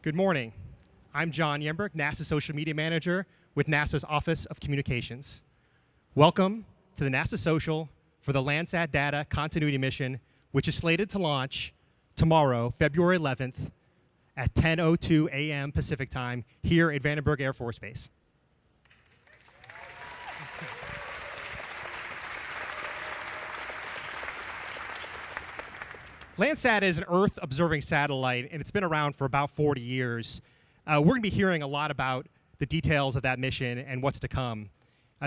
Good morning. I'm John Yemberg, NASA Social Media Manager with NASA's Office of Communications. Welcome to the NASA Social for the Landsat Data Continuity Mission, which is slated to launch tomorrow, February 11th at 10:02 a.m. Pacific Time here at Vandenberg Air Force Base. Landsat is an Earth-observing satellite, and it's been around for about 40 years. We're going to be hearing a lot about the details of that mission and what's to come.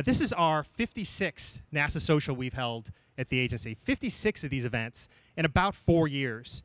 This is our 56th NASA Social we've held at the agency, 56 of these events in about 4 years.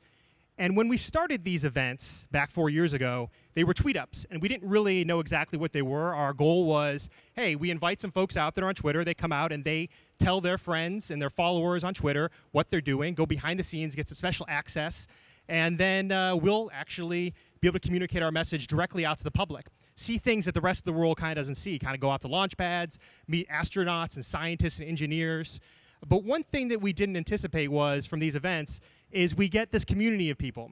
And when we started these events back 4 years ago, they were tweet-ups, and we didn't really know exactly what they were. Our goal was, hey, we invite some folks out there on Twitter. They come out and they tell their friends and their followers on Twitter what they're doing, go behind the scenes, get some special access, and then we'll actually be able to communicate our message directly out to the public. See things that the rest of the world kind of doesn't see, kind of go out to launch pads, meet astronauts and scientists and engineers. But one thing that we didn't anticipate was, from these events, is we get this community of people.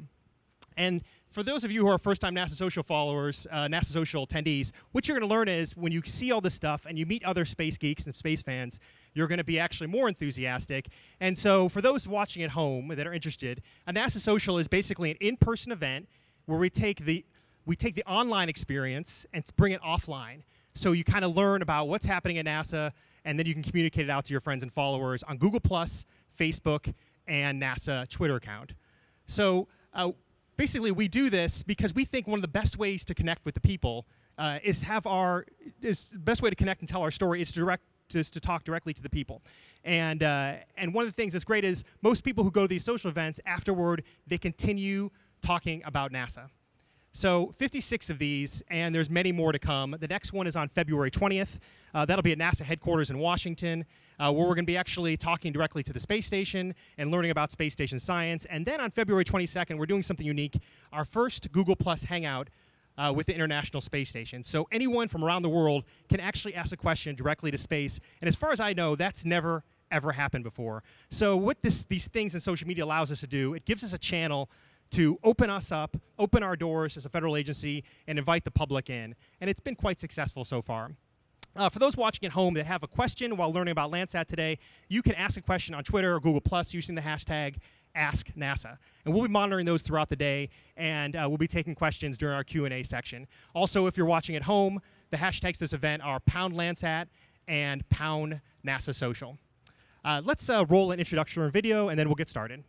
And for those of you who are first-time NASA Social followers, NASA Social attendees, what you're going to learn is when you see all this stuff and you meet other space geeks and space fans, you're going to be actually more enthusiastic. And so for those watching at home that are interested, a NASA Social is basically an in-person event where we take the online experience and bring it offline. So you kind of learn about what's happening at NASA, and then you can communicate it out to your friends and followers on Google+, Facebook, and NASA Twitter account. So basically, we do this because we think one of the best ways to connect with the people the best way to connect and tell our story is to talk directly to the people. And one of the things that's great is most people who go to these social events, afterward, they continue talking about NASA. So 56 of these, and there's many more to come. The next one is on February 20th. That'll be at NASA headquarters in Washington, where we're going to be actually talking directly to the space station and learning about space station science. And then on February 22nd, we're doing something unique, our first Google+ Hangout with the International Space Station. So anyone from around the world can actually ask a question directly to space. And as far as I know, that's never, ever happened before. So what these things in social media allows us to do, it gives us a channel to open us up, open our doors as a federal agency, and invite the public in. And it's been quite successful so far. For those watching at home that have a question while learning about Landsat today, you can ask a question on Twitter or Google+ using the hashtag #AskNASA. And we'll be monitoring those throughout the day, and we'll be taking questions during our Q&A section. Also, if you're watching at home, the hashtags this event are #Landsat and #NASA Social. Let's roll an introductory video, and then we'll get started.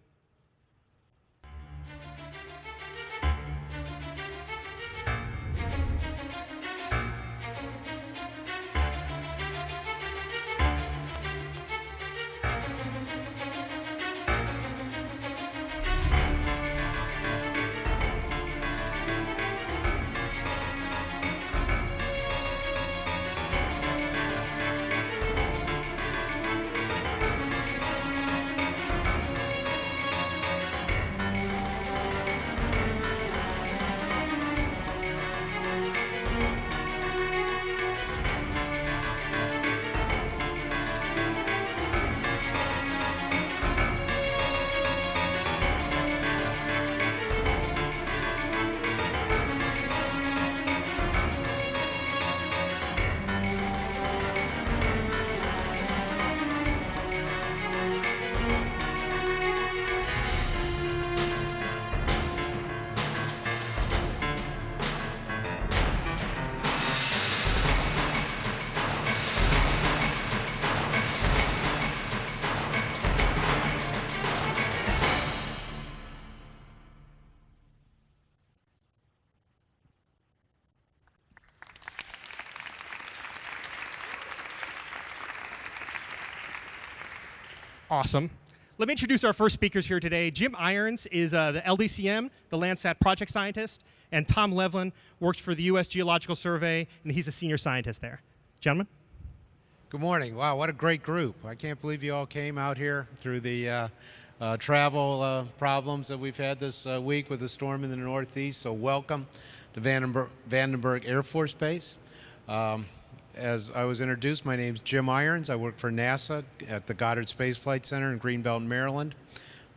Awesome. Let me introduce our first speakers here today. Jim Irons is the LDCM, the Landsat project scientist, and Tom Levlin works for the U.S. Geological Survey, and he's a senior scientist there. Gentlemen. Good morning. Wow, what a great group. I can't believe you all came out here through the travel problems that we've had this week with the storm in the Northeast. So welcome to Vandenberg Air Force Base. As I was introduced, my name's Jim Irons. I work for NASA at the Goddard Space Flight Center in Greenbelt, Maryland.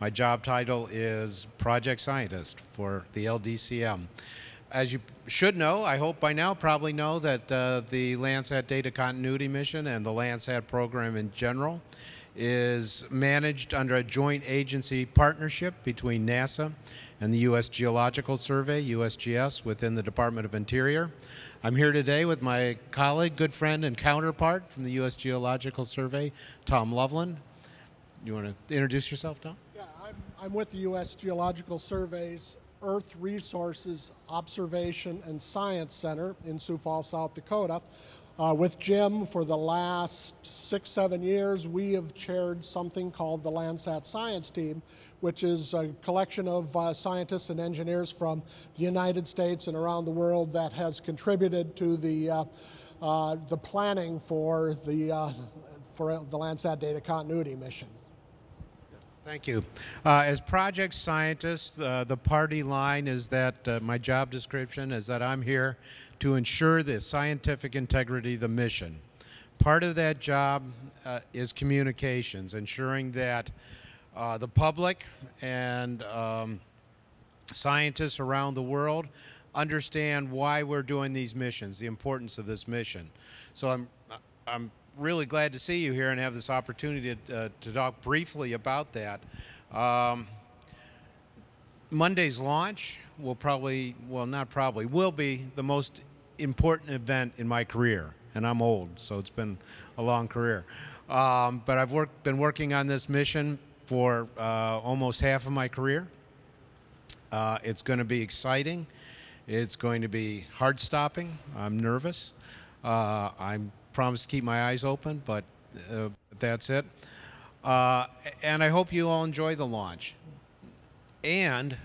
My job title is Project Scientist for the LDCM. As you should know, I hope by now, probably know that the Landsat Data Continuity Mission and the Landsat program in general is managed under a joint agency partnership between NASA and the U.S. Geological Survey, USGS, within the Department of Interior. I'm here today with my colleague, good friend, and counterpart from the U.S. Geological Survey, Tom Loveland. You want to introduce yourself, Tom? Yeah, I'm with the U.S. Geological Survey's Earth Resources Observation and Science Center in Sioux Falls, South Dakota. With Jim, for the last 6-7 years, we have chaired something called the Landsat Science Team, which is a collection of scientists and engineers from the United States and around the world that has contributed to the planning for the Landsat Data Continuity Mission. Thank you. As project scientist, the party line is that my job description is that I'm here to ensure the scientific integrity of the mission. Part of that job is communications, ensuring that the public and scientists around the world understand why we're doing these missions, the importance of this mission. So I'm really glad to see you here and have this opportunity to talk briefly about that. Monday's launch will will be the most important event in my career, and I'm old, so it's been a long career. But I've been working on this mission for almost half of my career. It's going to be exciting. It's going to be heart-stopping. I'm nervous. I'm promise to keep my eyes open, but that's it. And I hope you all enjoy the launch. And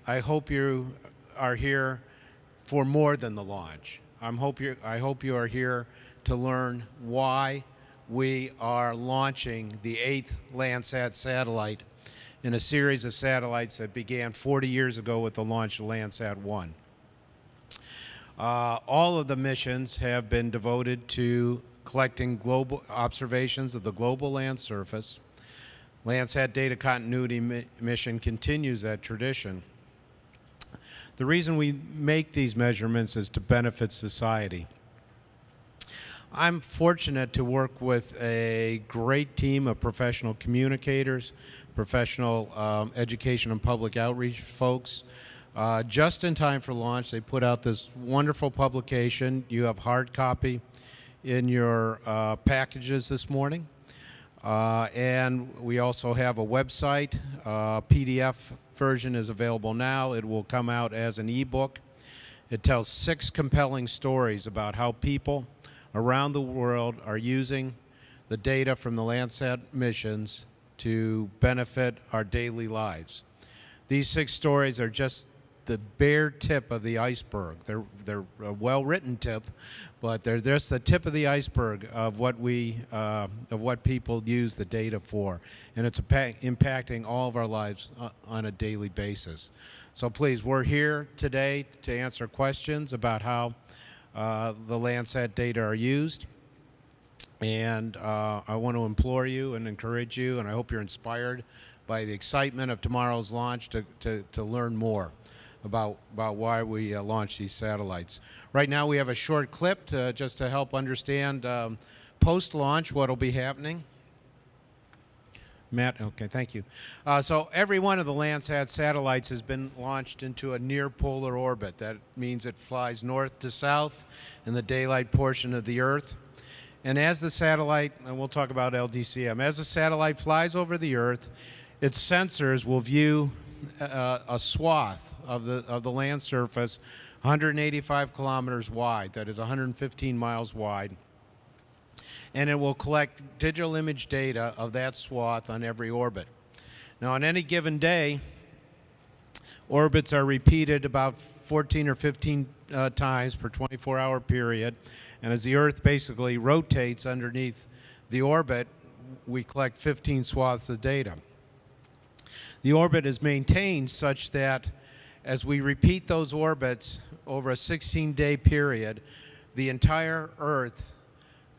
I hope you are here for more than the launch. I hope you are here to learn why we are launching the 8th Landsat satellite in a series of satellites that began 40 years ago with the launch of Landsat 1. All of the missions have been devoted to collecting global observations of the global land surface. Landsat Data Continuity Mission continues that tradition. The reason we make these measurements is to benefit society. I'm fortunate to work with a great team of professional communicators, professional education and public outreach folks. Just in time for launch, they put out this wonderful publication. You have hard copy in your packages this morning. And we also have a website. PDF version is available now. It will come out as an ebook. It tells 6 compelling stories about how people around the world are using the data from the Landsat missions to benefit our daily lives. These 6 stories are just the bare tip of the iceberg. They're a well-written tip, but they're just the tip of the iceberg of what people use the data for, and it's impacting all of our lives on a daily basis. So please, we're here today to answer questions about how the Landsat data are used, and I want to implore you and encourage you, and I hope you're inspired by the excitement of tomorrow's launch to learn more about why we launch these satellites. Right now we have a short clip just to help understand post-launch what will be happening. Matt, okay, thank you. So every one of the Landsat satellites has been launched into a near-polar orbit. That means it flies north to south in the daylight portion of the Earth. And as the satellite, and we'll talk about LDCM, as the satellite flies over the Earth, its sensors will view a swath of the land surface 185 kilometers wide, that is 115 miles wide, and it will collect digital image data of that swath on every orbit. Now on any given day, orbits are repeated about 14 or 15 times per 24-hour period, and as the Earth basically rotates underneath the orbit, we collect 15 swaths of data. The orbit is maintained such that as we repeat those orbits over a 16-day period, the entire Earth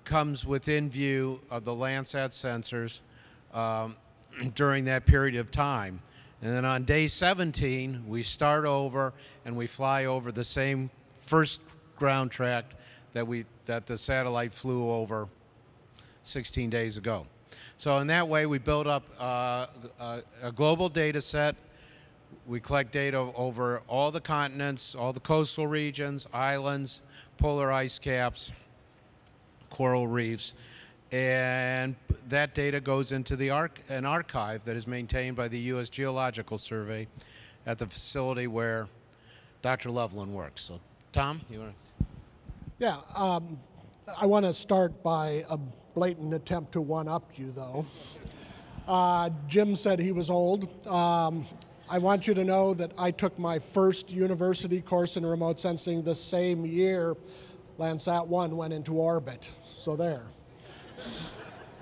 comes within view of the Landsat sensors during that period of time. And then on day 17, we start over and we fly over the same first ground tract that the satellite flew over 16 days ago. So in that way, we build up a global data set. We collect data over all the continents, all the coastal regions, islands, polar ice caps, coral reefs, and that data goes into an archive that is maintained by the U.S. Geological Survey at the facility where Dr. Loveland works. So, Tom, you want to? Yeah, I want to start by a blatant attempt to one-up you, though. Jim said he was old. I want you to know that I took my first university course in remote sensing the same year Landsat 1 went into orbit. So there.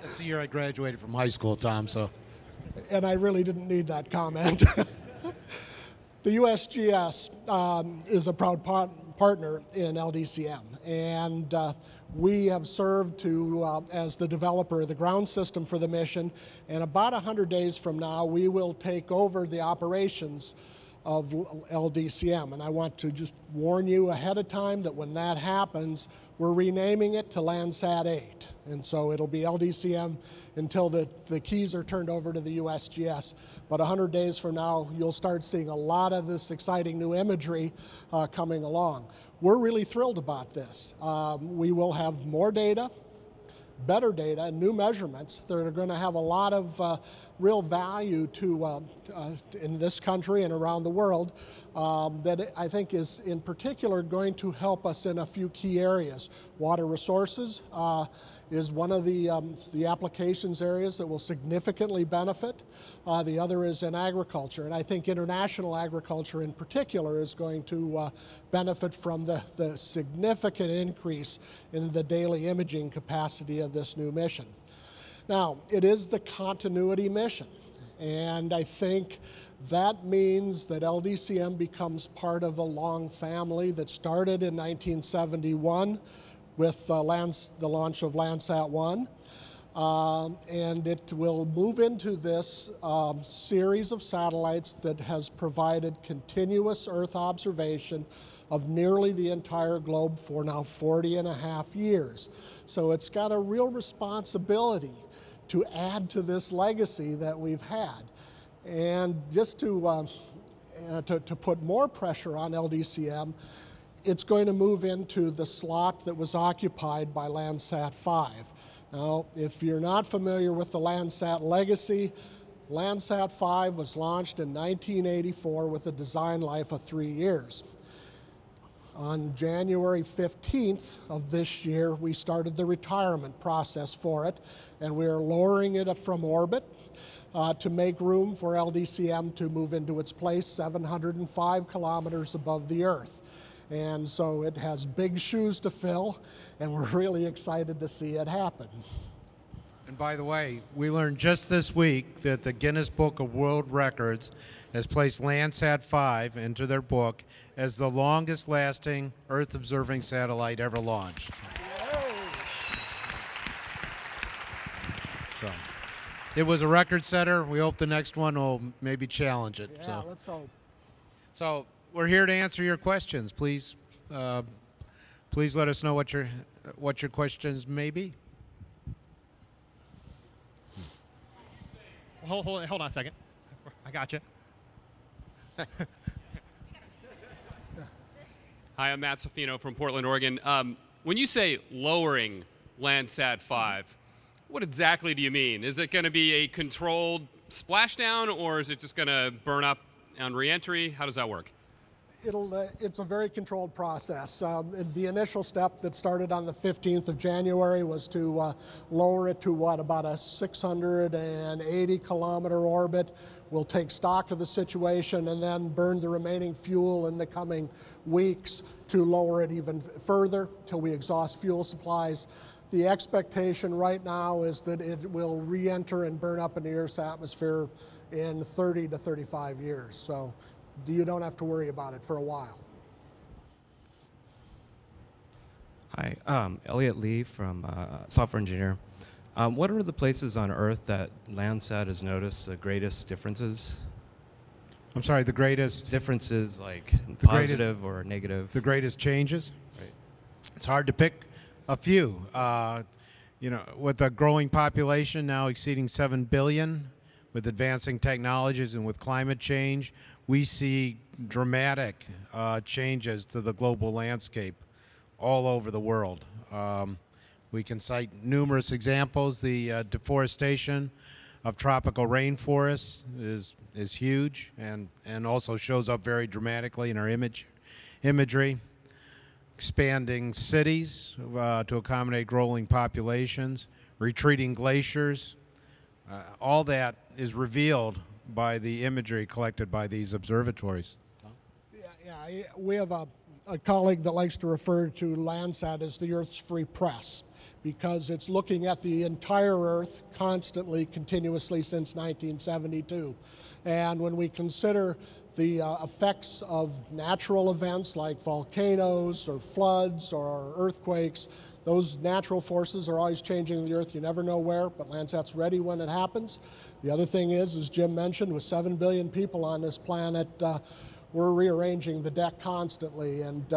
That's the year I graduated from high school, Tom, so. And I really didn't need that comment. The USGS is a proud partner in LDCM, and we have served as the developer of the ground system for the mission, and about 100 days from now we will take over the operations of LDCM. And I want to just warn you ahead of time that when that happens, we're renaming it to Landsat 8. And so it'll be LDCM until the keys are turned over to the USGS. But 100 days from now, you'll start seeing a lot of this exciting new imagery coming along. We're really thrilled about this. We will have more data, better data, and new measurements that are going to have a lot of real value to in this country and around the world that I think is in particular going to help us in a few key areas. Water resources is one of the applications areas that will significantly benefit. The other is in agriculture, and I think international agriculture in particular is going to benefit from the significant increase in the daily imaging capacity of this new mission. Now, it is the continuity mission, and I think that means that LDCM becomes part of a long family that started in 1971 with the launch of Landsat 1, and it will move into this series of satellites that has provided continuous Earth observation of nearly the entire globe for now 40.5 years. So it's got a real responsibility to add to this legacy that we've had. And just to put more pressure on LDCM, it's going to move into the slot that was occupied by Landsat 5. Now, if you're not familiar with the Landsat legacy, Landsat 5 was launched in 1984 with a design life of 3 years. On January 15th of this year, we started the retirement process for it, and we are lowering it from orbit to make room for LDCM to move into its place 705 kilometers above the Earth. And so it has big shoes to fill, and we're really excited to see it happen. And by the way, we learned just this week that the Guinness Book of World Records has placed Landsat 5 into their book as the longest lasting Earth observing satellite ever launched. So it was a record setter. We hope the next one will maybe challenge it. Yeah, let's hope. So we're here to answer your questions. Please let us know what your questions may be. Hold on a second. I got you. Hi, I'm Matt Sofino from Portland, Oregon. When you say lowering Landsat 5, what exactly do you mean? Is it going to be a controlled splashdown, or is it just going to burn up on reentry? How does that work? It's a very controlled process. The initial step that started on the 15th of January was to lower it to about a 680 kilometer orbit. We'll take stock of the situation and then burn the remaining fuel in the coming weeks to lower it even further till we exhaust fuel supplies. The expectation right now is that it will re-enter and burn up in the Earth's atmosphere in 30 to 35 years. So you don't have to worry about it for a while. Hi, Elliot Lee from software engineer. What are the places on Earth that Landsat has noticed the greatest differences? I'm sorry, the greatest Differences like The positive or negative. the greatest changes? Right. It's hard to pick a few. With a growing population now exceeding 7 billion, with advancing technologies and with climate change, we see dramatic changes to the global landscape all over the world. We can cite numerous examples. The deforestation of tropical rainforests is huge and also shows up very dramatically in our imagery. Expanding cities to accommodate growing populations, retreating glaciers, all that is revealed by the imagery collected by these observatories. We have a colleague that likes to refer to Landsat as the Earth's free press, because it's looking at the entire Earth constantly, continuously since 1972. And when we consider the effects of natural events like volcanoes or floods or earthquakes, those natural forces are always changing the Earth. You never know where, but Landsat's ready when it happens. The other thing is, as Jim mentioned, with 7 billion people on this planet, we're rearranging the deck constantly, and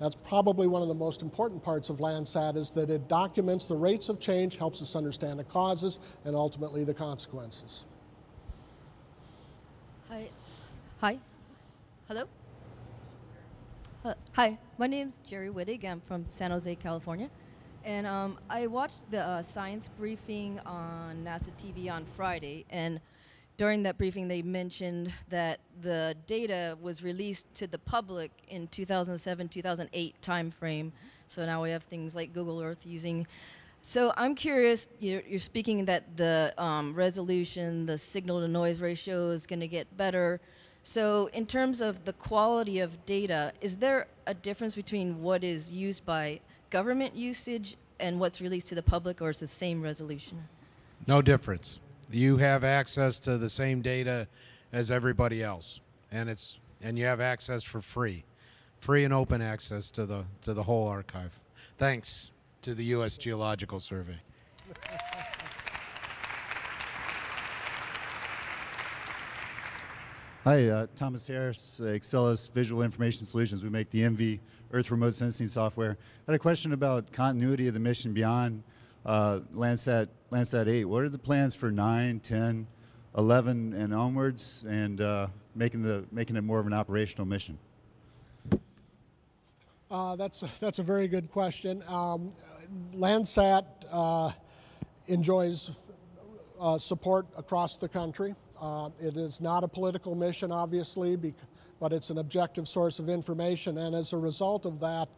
that's probably one of the most important parts of Landsat, is that it documents the rates of change, helps us understand the causes, and ultimately the consequences. Hi. Hello? Hi, my name's Jerry Wittig. I'm from San Jose, California. And I watched the science briefing on NASA TV on Friday, and during that briefing they mentioned that the data was released to the public in 2007-2008 timeframe. So now we have things like Google Earth using. So I'm curious, you're speaking that the resolution, the signal to noise ratio is going to get better. So in terms of the quality of data, is there a difference between what is used by government usage and what's released to the public, or is it the same resolution? No difference. You have access to the same data as everybody else, and you have access for free and open access to the whole archive. Thanks to the U.S. Geological Survey. Hi, Thomas Harris, Excelis Visual Information Solutions. We make the MV Earth Remote Sensing software. I had a question about continuity of the mission beyond Landsat 8. What are the plans for 9, 10, 11, and onwards, and making it more of an operational mission? That's a very good question. Landsat enjoys support across the country. It is not a political mission, obviously, but it's an objective source of information, and as a result of that,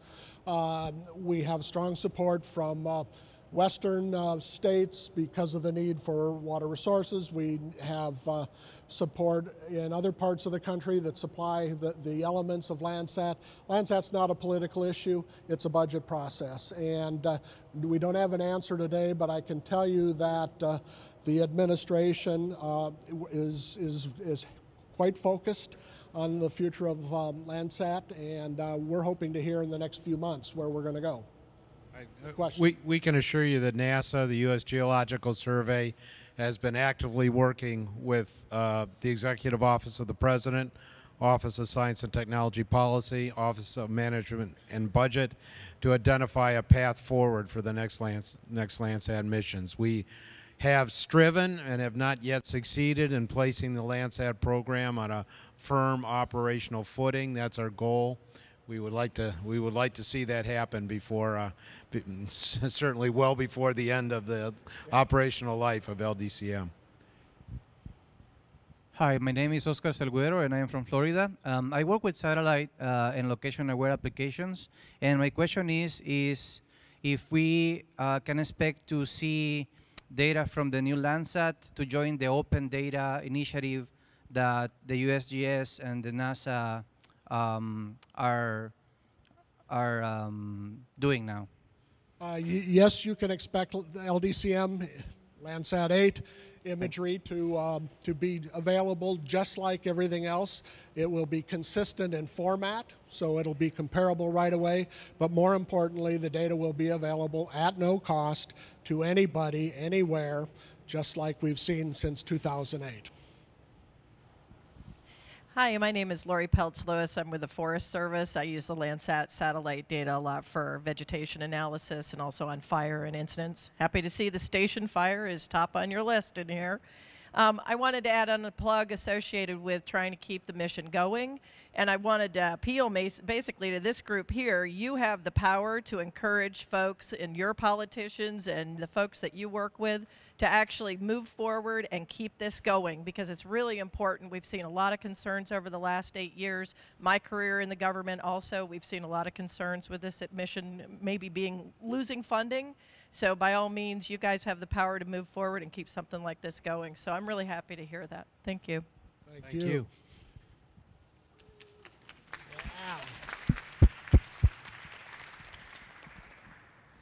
we have strong support from Western states because of the need for water resources. We have support in other parts of the country that supply the elements of Landsat. Landsat's not a political issue, it's a budget process. And we don't have an answer today, but I can tell you that the administration is quite focused on the future of Landsat, and we're hoping to hear in the next few months where we're going to go. We can assure you that NASA, the U.S. Geological Survey, has been actively working with the Executive Office of the President, Office of Science and Technology Policy, Office of Management and Budget to identify a path forward for the next Landsat missions. We have striven and have not yet succeeded in placing the Landsat program on a firm operational footing. That's our goal. We would like to see that happen before, certainly well before the end of the operational life of LDCM. Hi, my name is Oscar Salguero, and I am from Florida. I work with satellite and location-aware applications, and my question is if we can expect to see data from the new Landsat to join the open data initiative that the USGS and the NASA are doing now? Yes, you can expect LDCM, Landsat 8 imagery to be available just like everything else. It will be consistent in format, so it'll be comparable right away, but more importantly, the data will be available at no cost to anybody, anywhere, just like we've seen since 2008. Hi, my name is Lori Peltz-Lewis. I'm with the Forest Service. I use the Landsat satellite data a lot for vegetation analysis and also on fire and incidents. Happy to see the station fire is top on your list in here. I wanted to add on a plug associated with trying to keep the mission going, and I wanted to appeal basically to this group here. You have the power to encourage folks and your politicians and the folks that you work with to actually move forward and keep this going, because it's really important. We've seen a lot of concerns over the last 8 years. My career in the government also, we've seen a lot of concerns with this mission maybe losing funding. So by all means, you guys have the power to move forward and keep something like this going. So I'm really happy to hear that. Thank you. Thank you. you.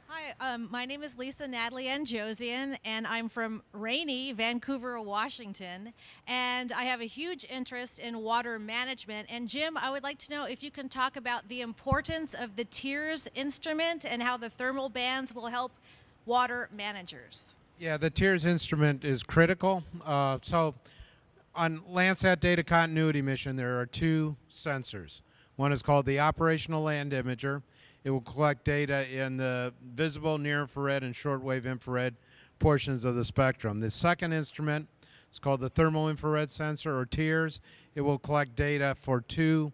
Hi, my name is Lisa Natalie Anjosian, and I'm from rainy Vancouver, Washington. And I have a huge interest in water management. And Jim, I would like to know if you can talk about the importance of the TIERS instrument and how the thermal bands will help water managers. Yeah, the TIERS instrument is critical. So on Landsat data continuity mission, there are 2 sensors. One is called the operational land imager. It will collect data in the visible, near-infrared, and shortwave infrared portions of the spectrum. The second instrument is called the thermal infrared sensor, or TIERS. It will collect data for 2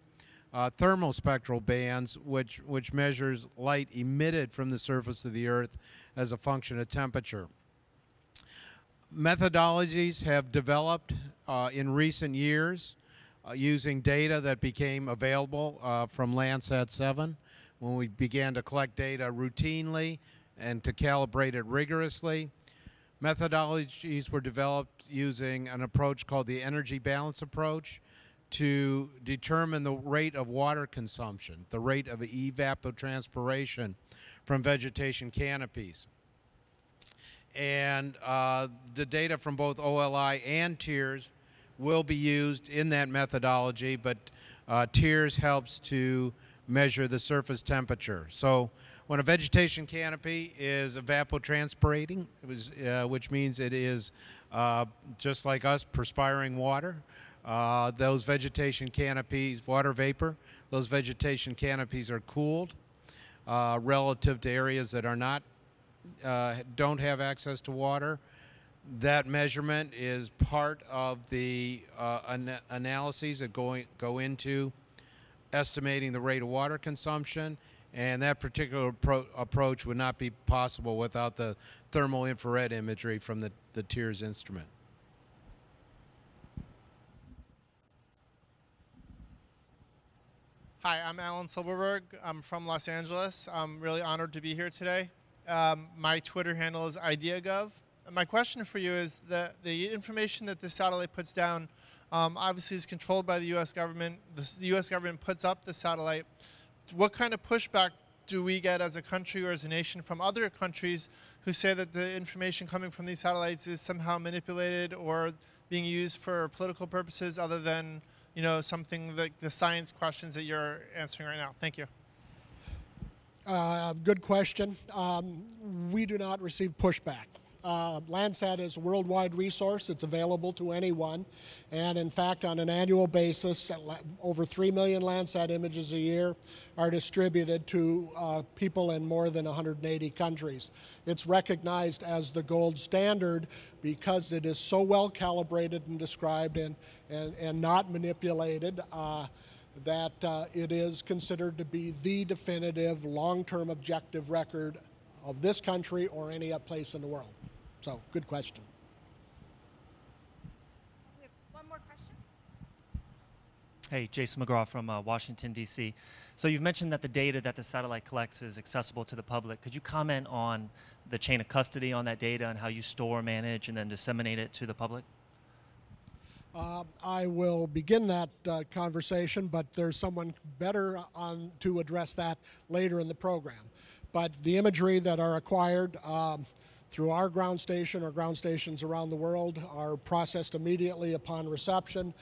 thermal spectral bands, which measures light emitted from the surface of the Earth as a function of temperature. Methodologies have developed in recent years using data that became available from Landsat 7, when we began to collect data routinely and to calibrate it rigorously. Methodologies were developed using an approach called the energy balance approach to determine the rate of water consumption, the rate of evapotranspiration from vegetation canopies. And the data from both OLI and TIERS will be used in that methodology, but TIERS helps to measure the surface temperature. So when a vegetation canopy is evapotranspirating, which means it is just like us perspiring water, those vegetation canopies, water vapor, those vegetation canopies are cooled relative to areas that are not, don't have access to water. That measurement is part of the analyses that go into estimating the rate of water consumption, and that particular approach would not be possible without the thermal infrared imagery from the TIERS instrument. Hi, I'm Alan Silverberg. I'm from Los Angeles. I'm really honored to be here today. My Twitter handle is IdeaGov. My question for you is that the information that the satellite puts down obviously is controlled by the U.S. government. The U.S. government puts up the satellite. What kind of pushback do we get as a country or as a nation from other countries who say that the information coming from these satellites is somehow manipulated or being used for political purposes other than, something like the science questions that you're answering right now? Thank you. Good question. We do not receive pushback. Landsat is a worldwide resource. It's available to anyone. And in fact, on an annual basis, over 3 million Landsat images a year are distributed to people in more than 180 countries. It's recognized as the gold standard because it is so well calibrated and described and not manipulated that it is considered to be the definitive long-term objective record of this country or any place in the world. So, good question. We have one more question. Hey, Jason McGraw from Washington, D.C. So you've mentioned that the data that the satellite collects is accessible to the public. Could you comment on the chain of custody on that data and how you store, manage, and then disseminate it to the public? I will begin that conversation, but there's someone better to address that later in the program. But the imagery that are acquired through our ground station or ground stations around the world are processed immediately upon reception.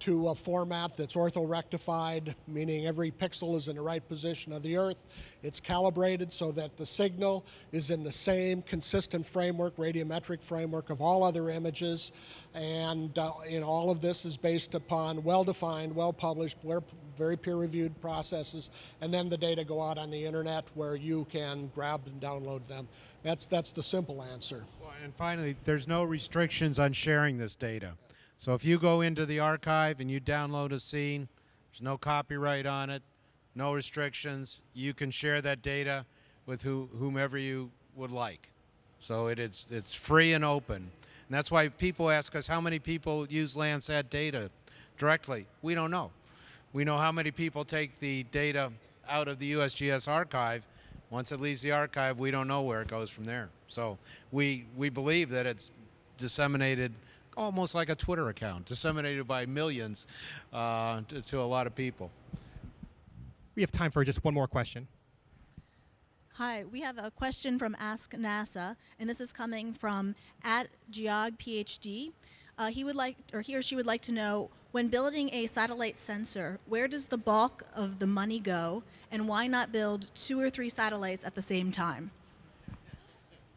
to a format that's orthorectified, meaning every pixel is in the right position of the Earth. It's calibrated so that the signal is in the same consistent framework, radiometric framework of all other images. And all of this is based upon well-defined, well-published, very peer-reviewed processes. And then the data go out on the internet where you can grab and download them. That's the simple answer. Well, and finally, there's no restrictions on sharing this data. So if you go into the archive and you download a scene, there's no copyright on it, no restrictions. You can share that data with whomever you would like. So it's free and open. And that's why people ask us how many people use Landsat data directly. We don't know. We know how many people take the data out of the USGS archive. Once it leaves the archive, we don't know where it goes from there. So we believe that it's disseminated almost like a Twitter account, disseminated by millions to a lot of people. We have time for just one more question. Hi, we have a question from Ask NASA, and this is coming from @GeogPhD. He or she would like to know, when building a satellite sensor, where does the bulk of the money go, and why not build 2 or 3 satellites at the same time?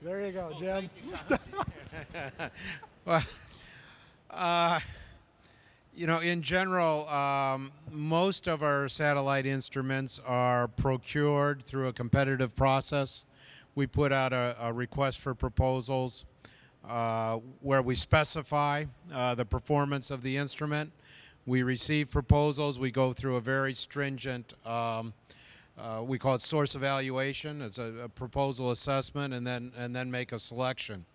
There you go, Jim. Well, in general, most of our satellite instruments are procured through a competitive process. We put out a request for proposals where we specify the performance of the instrument. We receive proposals. We go through a very stringent, we call it source evaluation. It's a proposal assessment, and then make a selection.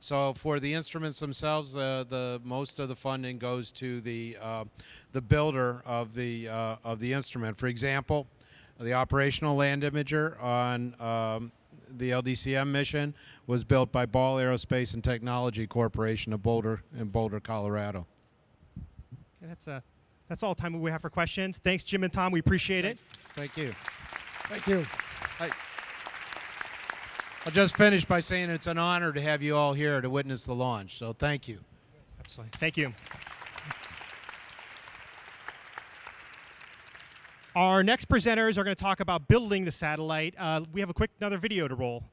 So for the instruments themselves, the most of the funding goes to the builder of the instrument. For example, the operational land imager on the LDCM mission was built by Ball Aerospace and Technology Corporation of Boulder, Colorado. Okay, that's all the time we have for questions. Thanks, Jim and Tom. We appreciate it. Thank you. Thank you. I'll just finish by saying it's an honor to have you all here to witness the launch. So thank you. Absolutely. Thank you. Our next presenters are going to talk about building the satellite. We have another video to roll.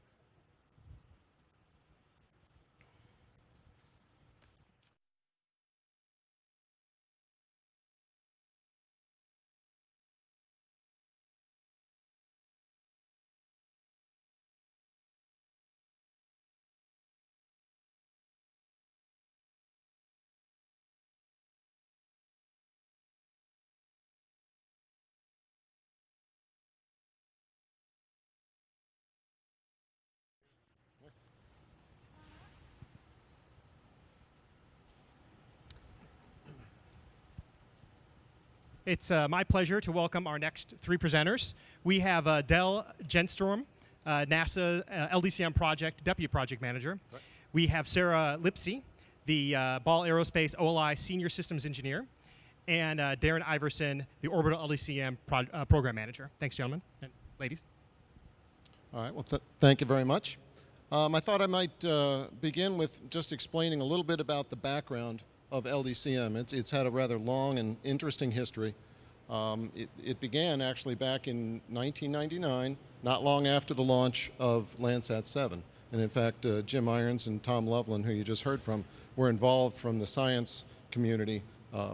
It's my pleasure to welcome our next 3 presenters. We have Del Genstrom, NASA LDCM Project Deputy Project Manager. Right. We have Sarah Lipsey, the Ball Aerospace OLI Senior Systems Engineer, and Darren Iverson, the Orbital LDCM Program Manager. Thanks, gentlemen and ladies. All right. Well, thank you very much. I thought I might begin with just explaining a little bit about the background of LDCM. It's had a rather long and interesting history. It began actually back in 1999, not long after the launch of Landsat 7. And in fact, Jim Irons and Tom Loveland, who you just heard from, were involved from the science community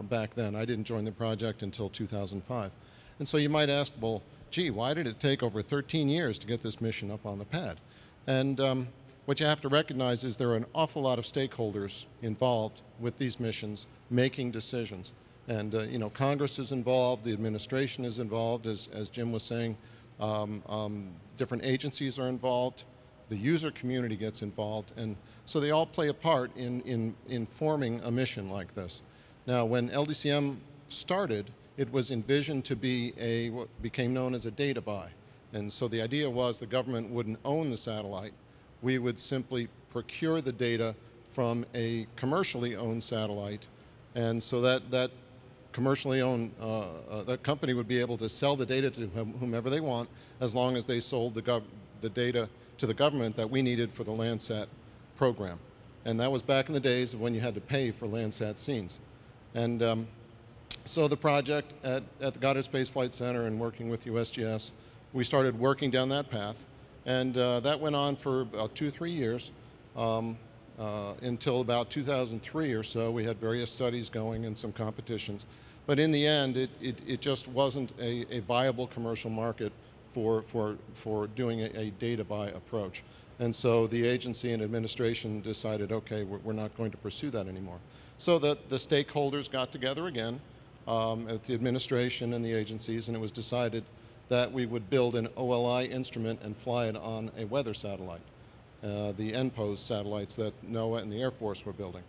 back then. I didn't join the project until 2005. And so you might ask, well, gee, why did it take over 13 years to get this mission up on the pad? And what you have to recognize is there are an awful lot of stakeholders involved with these missions making decisions. And Congress is involved, the administration is involved, as Jim was saying, different agencies are involved, the user community gets involved, and so they all play a part in forming a mission like this. Now, when LDCM started, it was envisioned to be what became known as a data buy. And so the idea was the government wouldn't own the satellite. We would simply procure the data from a commercially owned satellite, and so that commercially owned, that company would be able to sell the data to whomever they want, as long as they sold the data to the government that we needed for the Landsat program. And that was back in the days when you had to pay for Landsat scenes. And So the project at the Goddard Space Flight Center and working with USGS, we started working down that path. And that went on for about 2-3 years until about 2003 or so. We had various studies going and some competitions. But in the end, it just wasn't a viable commercial market for doing a data buy approach. And so the agency and administration decided, okay, we're not going to pursue that anymore. So the stakeholders got together again at the administration and the agencies, and it was decided that we would build an OLI instrument and fly it on a weather satellite, the NPOS satellites that NOAA and the Air Force were building.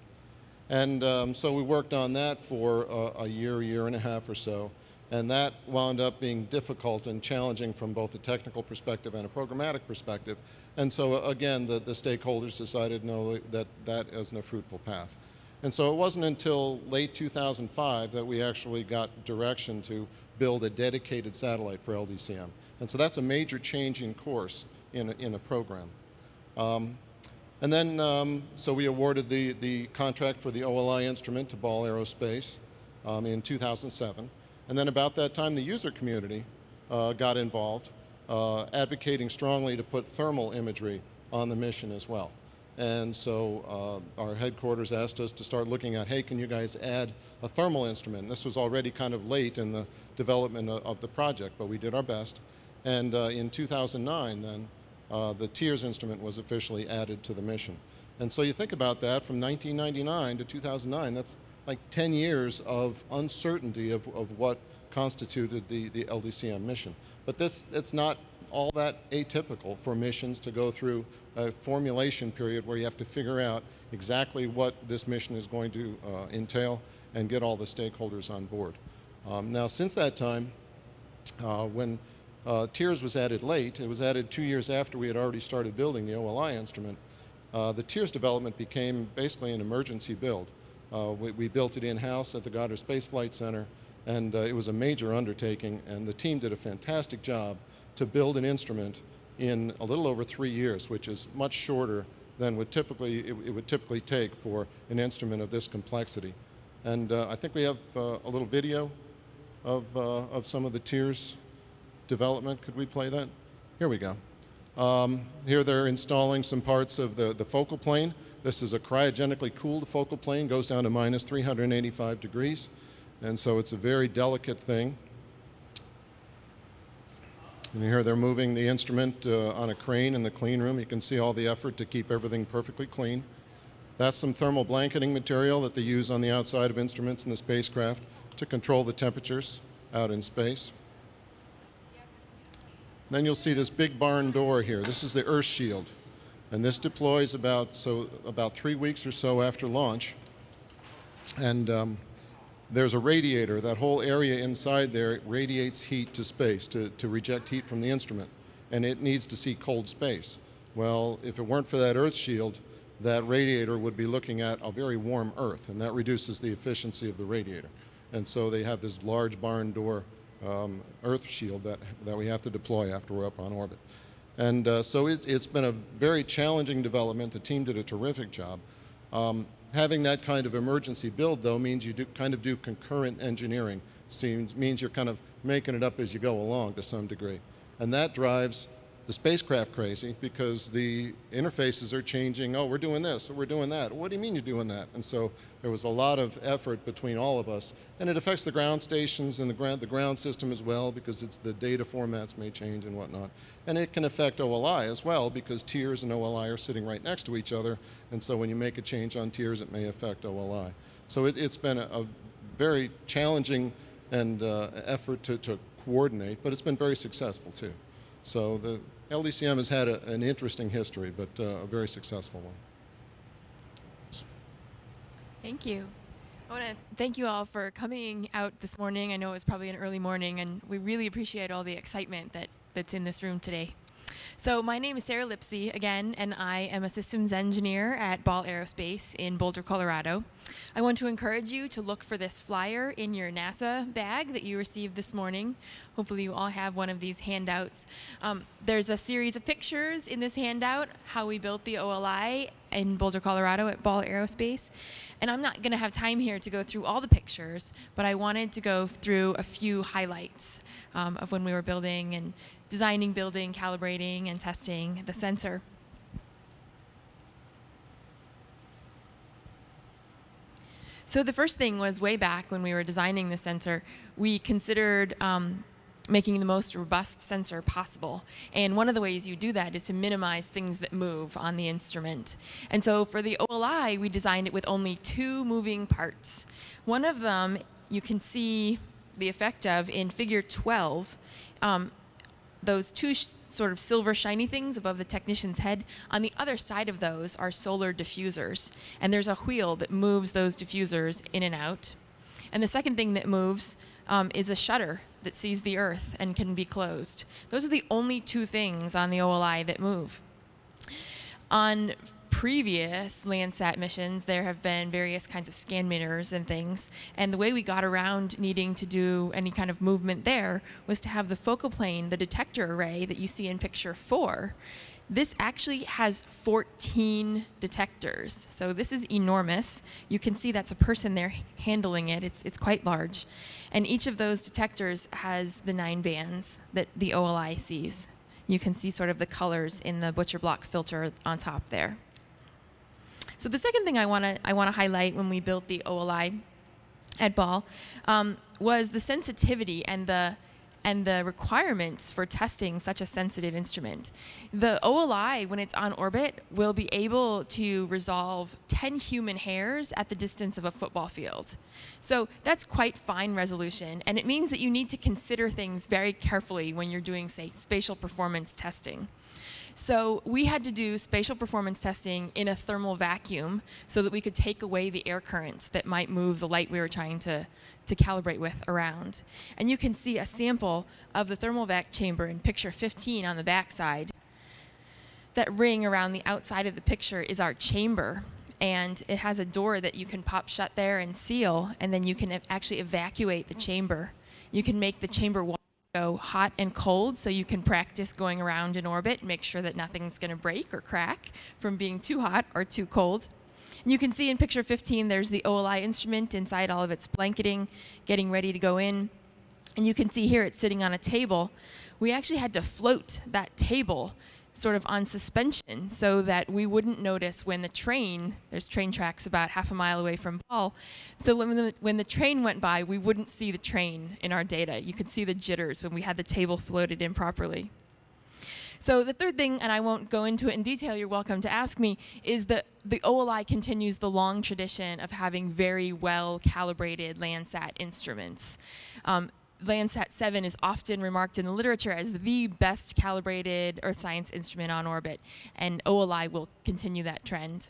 And so we worked on that for a year and a half or so, and that wound up being difficult and challenging from both a technical perspective and a programmatic perspective. And so again, the stakeholders decided no, that isn't a fruitful path. And so it wasn't until late 2005 that we actually got direction to build a dedicated satellite for LDCM. And so that's a major change in course in a program. And then, so we awarded the contract for the OLI instrument to Ball Aerospace in 2007. And then about that time, the user community got involved, advocating strongly to put thermal imagery on the mission as well. And so our headquarters asked us to start looking at, hey, can you guys add a thermal instrument? And this was already kind of late in the development of the project, but we did our best. And in 2009, then, the TIRS instrument was officially added to the mission. And so you think about that, from 1999 to 2009, that's like 10 years of uncertainty of what constituted the LDCM mission. But it's not all that atypical for missions to go through a formulation period where you have to figure out exactly what this mission is going to entail and get all the stakeholders on board. Now, since that time, when TIRS was added late, it was added 2 years after we had already started building the OLI instrument, the TIRS development became basically an emergency build. We built it in-house at the Goddard Space Flight Center, and it was a major undertaking, and the team did a fantastic job to build an instrument in a little over 3 years, which is much shorter than it would typically take for an instrument of this complexity. And I think we have a little video of some of the TIRS development. Could we play that? Here we go. Here they're installing some parts of the focal plane. This is a cryogenically cooled focal plane, goes down to minus 385 degrees. And so it's a very delicate thing. And here they're moving the instrument on a crane in the clean room. You can see all the effort to keep everything perfectly clean. That's some thermal blanketing material that they use on the outside of instruments in the spacecraft to control the temperatures out in space. Then you'll see this big barn door here. This is the Earth shield. And this deploys about 3 weeks or so after launch. And there's a radiator. That whole area inside there radiates heat to space to reject heat from the instrument. And it needs to see cold space. Well, if it weren't for that Earth shield, that radiator would be looking at a very warm Earth, and that reduces the efficiency of the radiator. And so they have this large barn door Earth shield that we have to deploy after we're up on orbit. And so it's been a very challenging development. The team did a terrific job. Having that kind of emergency build, though, means you kind of do concurrent engineering. Means you're kind of making it up as you go along to some degree. And that drives the spacecraft crazy because the interfaces are changing. Oh, we're doing this, or we're doing that. What do you mean you're doing that? And so there was a lot of effort between all of us. And it affects the ground stations and the ground system as well, because the data formats may change and whatnot. And it can affect OLI as well, because TIRS and OLI are sitting right next to each other. And so when you make a change on TIRS, it may affect OLI. So it's been a very challenging and effort to coordinate, but it's been very successful too. So the LDCM has had an interesting history, but a very successful one. Thank you. I want to thank you all for coming out this morning. I know it was probably an early morning, and we really appreciate all the excitement that's in this room today. So my name is Sarah Lipsey again, and I am a systems engineer at Ball Aerospace in Boulder, Colorado. I want to encourage you to look for this flyer in your NASA bag that you received this morning. Hopefully you all have one of these handouts. There's a series of pictures in this handout, how we built the OLI in Boulder, Colorado at Ball Aerospace. And I'm not going to have time here to go through all the pictures, but I wanted to go through a few highlights of when we were building and designing, building, calibrating, and testing the sensor. So the first thing was way back when we were designing the sensor, we considered making the most robust sensor possible. And one of the ways you do that is to minimize things that move on the instrument. And so for the OLI, we designed it with only 2 moving parts. One of them you can see the effect of in figure 12. Those 2 sort of silver shiny things above the technician's head, on the other side of those are solar diffusers. And there's a wheel that moves those diffusers in and out. And the second thing that moves is a shutter that sees the Earth and can be closed. Those are the only 2 things on the OLI that move. On previous Landsat missions, there have been various kinds of scan mirrors and things, and the way we got around needing to do any kind of movement there was to have the focal plane, the detector array that you see in picture 4. This actually has 14 detectors, so this is enormous. You can see that's a person there handling it. It's quite large. And each of those detectors has the 9 bands that the OLI sees. You can see sort of the colors in the butcher block filter on top there. So the second thing I want to highlight when we built the OLI at Ball was the sensitivity and the requirements for testing such a sensitive instrument. The OLI, when it's on orbit, will be able to resolve 10 human hairs at the distance of a football field. So that's quite fine resolution, and it means that you need to consider things very carefully when you're doing, say, spatial performance testing. So we had to do spatial performance testing in a thermal vacuum so that we could take away the air currents that might move the light we were trying to calibrate with around. And you can see a sample of the thermal vac chamber in picture 15 on the back side. That ring around the outside of the picture is our chamber, and it has a door that you can pop shut there and seal, and then you can actually evacuate the chamber. You can make the chamber go hot and cold, so you can practice going around in orbit and make sure that nothing's going to break or crack from being too hot or too cold. And you can see in picture 15 there's the OLI instrument inside all of its blanketing, getting ready to go in. And you can see here it's sitting on a table. We actually had to float that table sort of on suspension so that we wouldn't notice when the train, there's train tracks about half a mile away from Ball, so when the train went by, we wouldn't see the train in our data. You could see the jitters when we had the table floated in properly. So the third thing, and I won't go into it in detail, you're welcome to ask me, is that the OLI continues the long tradition of having very well calibrated Landsat instruments. Landsat 7 is often remarked in the literature as the best calibrated Earth science instrument on orbit, and OLI will continue that trend.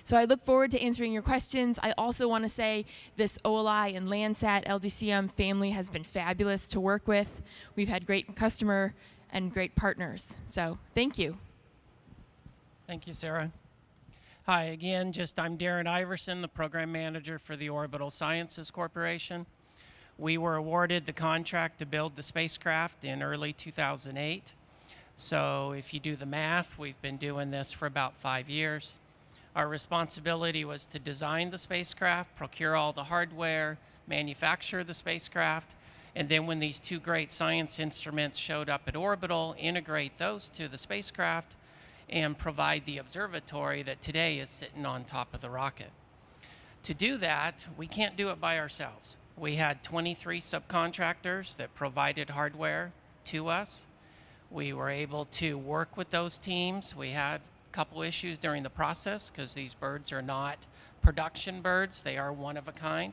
So I look forward to answering your questions. I also want to say this OLI and Landsat LDCM family has been fabulous to work with. We've had great customer and great partners. So thank you. Thank you, Sarah. Hi, again, I'm Darren Iverson, the program manager for the Orbital Sciences Corporation. We were awarded the contract to build the spacecraft in early 2008. So if you do the math, we've been doing this for about 5 years. Our responsibility was to design the spacecraft, procure all the hardware, manufacture the spacecraft, and then when these 2 great science instruments showed up at Orbital, integrate those to the spacecraft and provide the observatory that today is sitting on top of the rocket. To do that, we can't do it by ourselves. We had 23 subcontractors that provided hardware to us. We were able to work with those teams. We had a couple issues during the process because these birds are not production birds. They are one of a kind.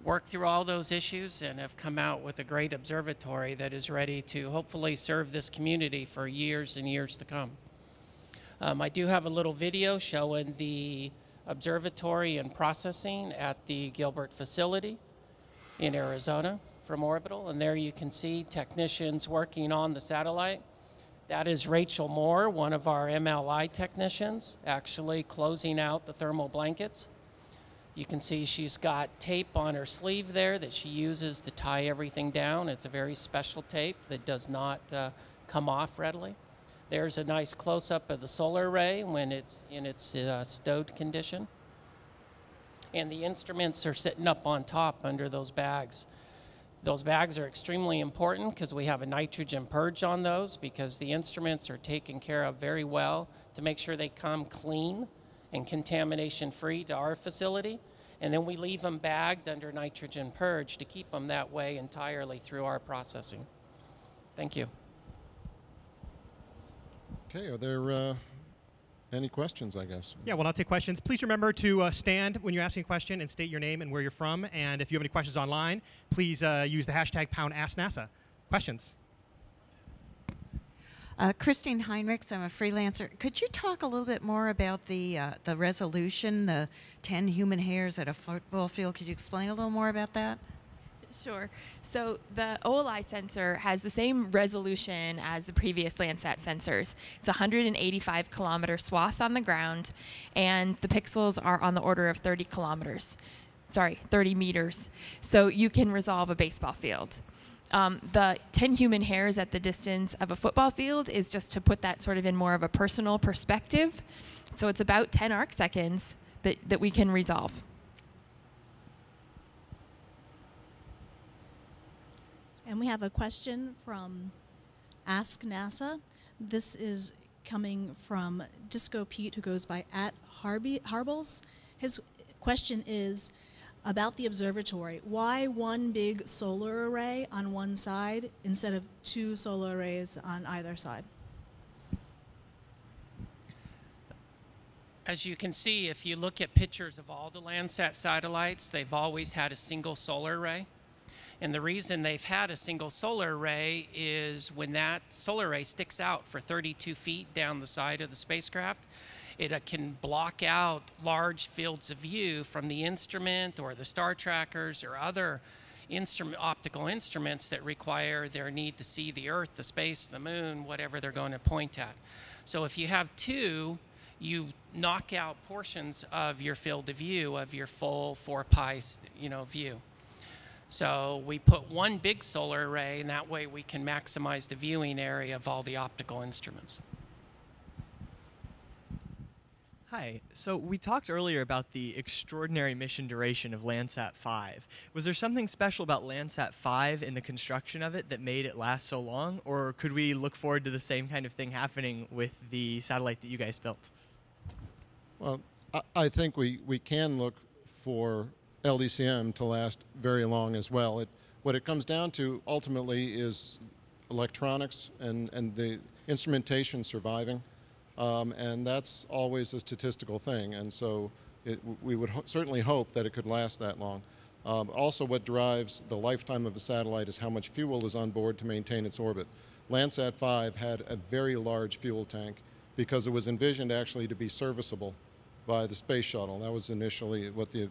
Worked through all those issues and have come out with a great observatory that is ready to hopefully serve this community for years and years to come. I do have a little video showing the observatory and processing at the Gilbert facility in Arizona from Orbital, and there you can see technicians working on the satellite. That is Rachel Moore, one of our MLI technicians, actually closing out the thermal blankets. You can see she's got tape on her sleeve there that she uses to tie everything down. It's a very special tape that does not come off readily. There's a nice close-up of the solar array when it's in its stowed condition. And the instruments are sitting up on top under those bags. Those bags are extremely important because we have a nitrogen purge on those, because the instruments are taken care of very well to make sure they come clean and contamination-free to our facility. And then we leave them bagged under nitrogen purge to keep them that way entirely through our processing. Thank you. Okay, are there any questions, I guess? Yeah, we'll now take questions. Please remember to stand when you're asking a question and state your name and where you're from. And if you have any questions online, please use the hashtag #AskNASA. Questions? Christine Heinrichs, I'm a freelancer. Could you talk a little bit more about the resolution, the 10 human hairs at a football field? Could you explain a little more about that? Sure. So the OLI sensor has the same resolution as the previous Landsat sensors. It's a 185 kilometer swath on the ground, and the pixels are on the order of 30 meters. So you can resolve a baseball field. The 10 human hairs at the distance of a football field is just to put that sort of in more of a personal perspective. So it's about 10 arc seconds that we can resolve. And we have a question from Ask NASA. This is coming from Disco Pete, who goes by @Harbles. His question is about the observatory. Why one big solar array on one side instead of two solar arrays on either side? As you can see, if you look at pictures of all the Landsat satellites, they've always had a single solar array. And the reason they've had a single solar array is when that solar array sticks out for 32 feet down the side of the spacecraft, it can block out large fields of view from the instrument or the star trackers or other optical instruments that require their need to see the Earth, the space, the moon, whatever they're going to point at. So if you have two, you knock out portions of your field of view of your full 4 pi view. So we put one big solar array, and that way we can maximize the viewing area of all the optical instruments. Hi. So we talked earlier about the extraordinary mission duration of Landsat 5. Was there something special about Landsat 5 in the construction of it that made it last so long, or could we look forward to the same kind of thing happening with the satellite that you guys built? Well, I think we can look for LDCM to last very long as well. What it comes down to ultimately is electronics and the instrumentation surviving, and that's always a statistical thing, and so we would certainly hope that it could last that long. Also, what drives the lifetime of a satellite is how much fuel is on board to maintain its orbit. Landsat 5 had a very large fuel tank because it was envisioned actually to be serviceable by the space shuttle. That was initially what the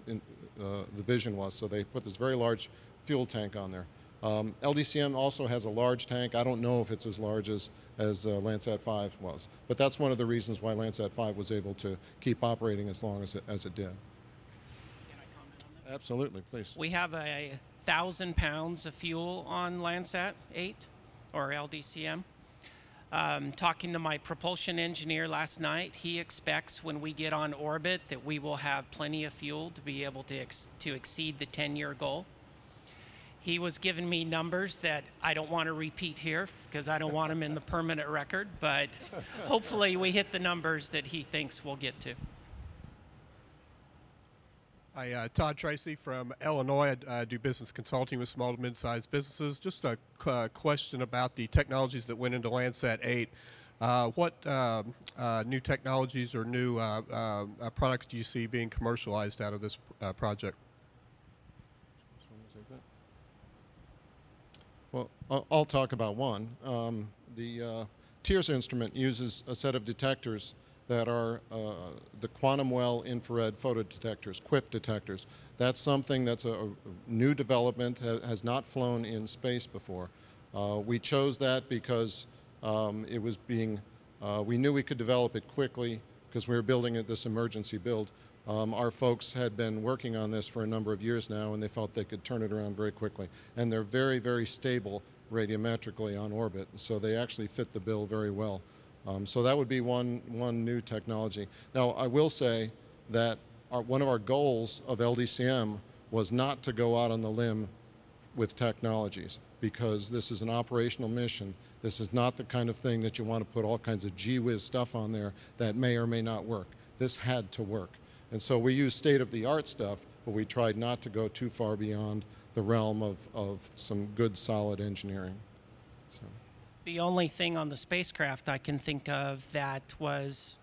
vision was. So they put this very large fuel tank on there. LDCM also has a large tank. I don't know if it's as large as Landsat 5 was, but that's one of the reasons why Landsat 5 was able to keep operating as long as it did. Can I comment on that? Absolutely, please. We have 1,000 pounds of fuel on Landsat 8 or LDCM. Talking to my propulsion engineer last night, he expects when we get on orbit that we will have plenty of fuel to be able to exceed the 10-year goal. He was giving me numbers that I don't want to repeat here because I don't want them in the permanent record, but hopefully we hit the numbers that he thinks we'll get to. Hi, Todd Tracy from Illinois. I do business consulting with small to mid-sized businesses. Just a question about the technologies that went into Landsat 8. What new technologies or new products do you see being commercialized out of this project? Well, I'll talk about one. The TIRS instrument uses a set of detectors that are the quantum well infrared photodetectors, QUIP detectors. That's something that's a new development, has not flown in space before. We chose that because It was being, we knew we could develop it quickly because we were building it this emergency build. Our folks had been working on this for a number of years now, and they felt they could turn it around very quickly. And they're very, very stable radiometrically on orbit, so they actually fit the bill very well. So that would be one new technology. Now, I will say that one of our goals of LDCM was not to go out on the limb with technologies, because this is an operational mission. This is not the kind of thing that you want to put all kinds of gee whiz stuff on there that may or may not work. This had to work. And so we used state-of-the-art stuff, but we tried not to go too far beyond the realm of some good, solid engineering. So. The only thing on the spacecraft I can think of that was,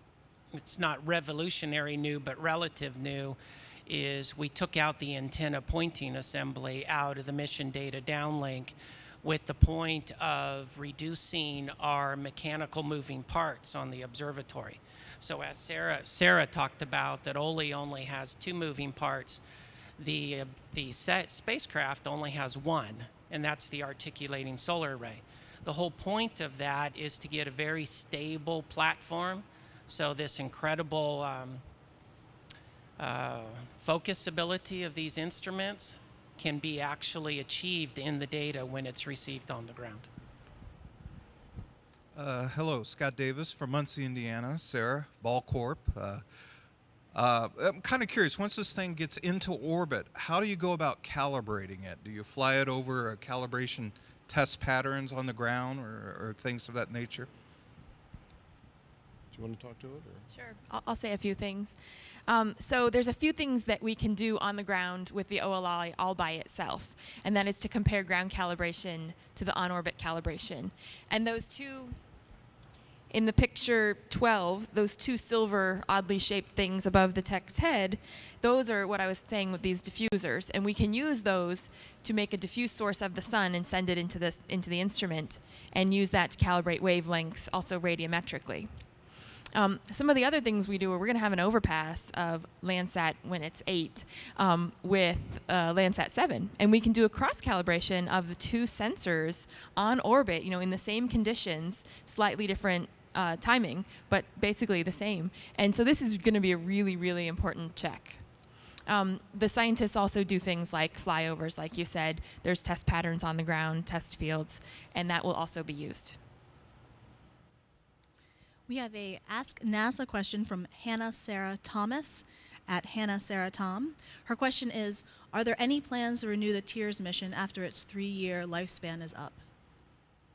it's not revolutionary new, but relative new, is we took out the antenna pointing assembly out of the mission data downlink with the point of reducing our mechanical moving parts on the observatory. So as Sarah talked about, that OLI only has 2 moving parts. The spacecraft only has 1, and that's the articulating solar array. The whole point of that is to get a very stable platform, so this incredible focus ability of these instruments can be actually achieved in the data when it's received on the ground. Hello, Scott Davis from Muncie, Indiana. Sarah, Ball Corp. I'm kind of curious, once this thing gets into orbit, how do you go about calibrating it? Do you fly it over calibration test patterns on the ground or things of that nature? Do you want to talk to it? Or? Sure, I'll say a few things. So there's a few things that we can do on the ground with the OLI all by itself, and that is to compare ground calibration to the on-orbit calibration. And those two, in the picture 12, those 2 silver oddly shaped things above the tech's head, those are what I was saying with these diffusers, and we can use those to make a diffuse source of the sun and send it into the instrument, and use that to calibrate wavelengths also radiometrically. Some of the other things we do are we're going to have an overpass of Landsat when it's 8 with Landsat 7. And we can do a cross-calibration of the 2 sensors on orbit, in the same conditions, slightly different timing, but basically the same. And so this is going to be a really, really important check. The scientists also do things like flyovers, like you said. There's test patterns on the ground, test fields, and that will also be used. We have a Ask NASA question from Hannah Sarah Thomas at Hannah Sarah Tom. Her question is, are there any plans to renew the TEERS mission after its 3-year lifespan is up?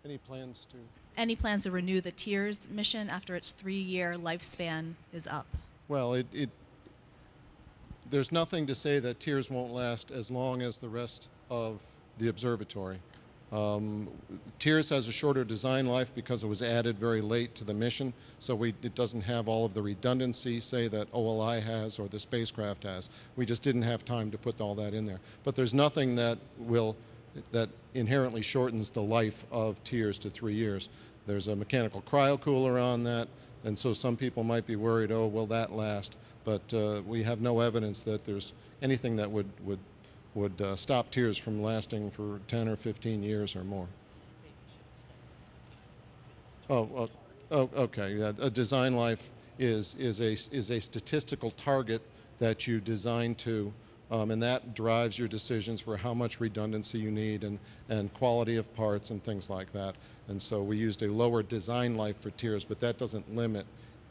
Any plans to? Any plans to renew the TEERS mission after its 3-year lifespan is up? Well, there's nothing to say that TEERS won't last as long as the rest of the observatory. TEERS has a shorter design life because it was added very late to the mission, so it doesn't have all of the redundancy, say, that OLI has or the spacecraft has. We just didn't have time to put all that in there. But there's nothing that inherently shortens the life of TEERS to 3 years. There's a mechanical cryocooler on that, and so some people might be worried, oh, will that last? But we have no evidence that there's anything that would stop TEERS from lasting for 10 or 15 years or more. Oh, okay. Yeah, a design life is a statistical target that you design to, and that drives your decisions for how much redundancy you need and quality of parts and things like that. And so we used a lower design life for TEERS, but that doesn't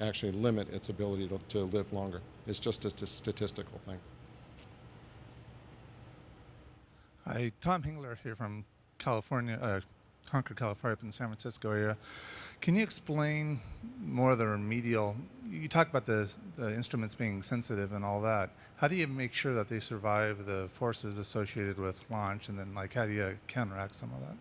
actually limit its ability to live longer. It's just a statistical thing. Hi, Tom Hingler here from California, Concord, California, up in the San Francisco area. Can you explain more of the remedial? You talk about the instruments being sensitive and all that. How do you make sure that they survive the forces associated with launch, and then how do you counteract some of that?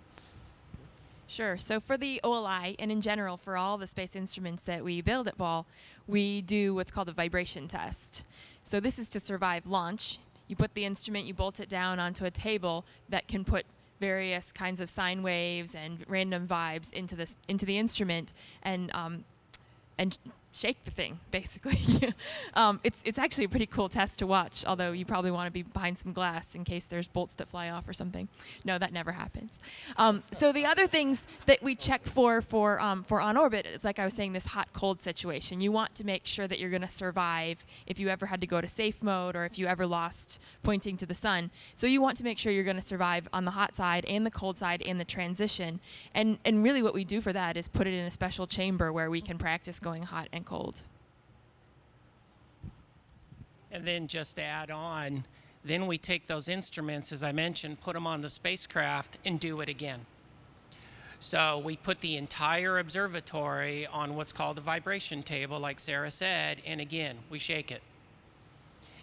Sure. So for the OLI, and in general for all the space instruments that we build at Ball, we do what's called a vibration test. So this is to survive launch. You put the instrument, you bolt it down onto a table that can put various kinds of sine waves and random vibes into the instrument, and shake the thing, basically. It's actually a pretty cool test to watch, although you probably want to be behind some glass in case there's bolts that fly off or something. No, that never happens. So the other things that we check for on orbit is, like I was saying, this hot-cold situation. You want to make sure that you're going to survive if you ever had to go to safe mode or if you ever lost pointing to the sun. So you want to make sure you're going to survive on the hot side and the cold side and the transition. And really what we do for that is put it in a special chamber where we can practice going hot and cold. And then just to add on, then we take those instruments, as I mentioned, put them on the spacecraft and do it again. So we put the entire observatory on what's called a vibration table, like Sarah said, and again, we shake it.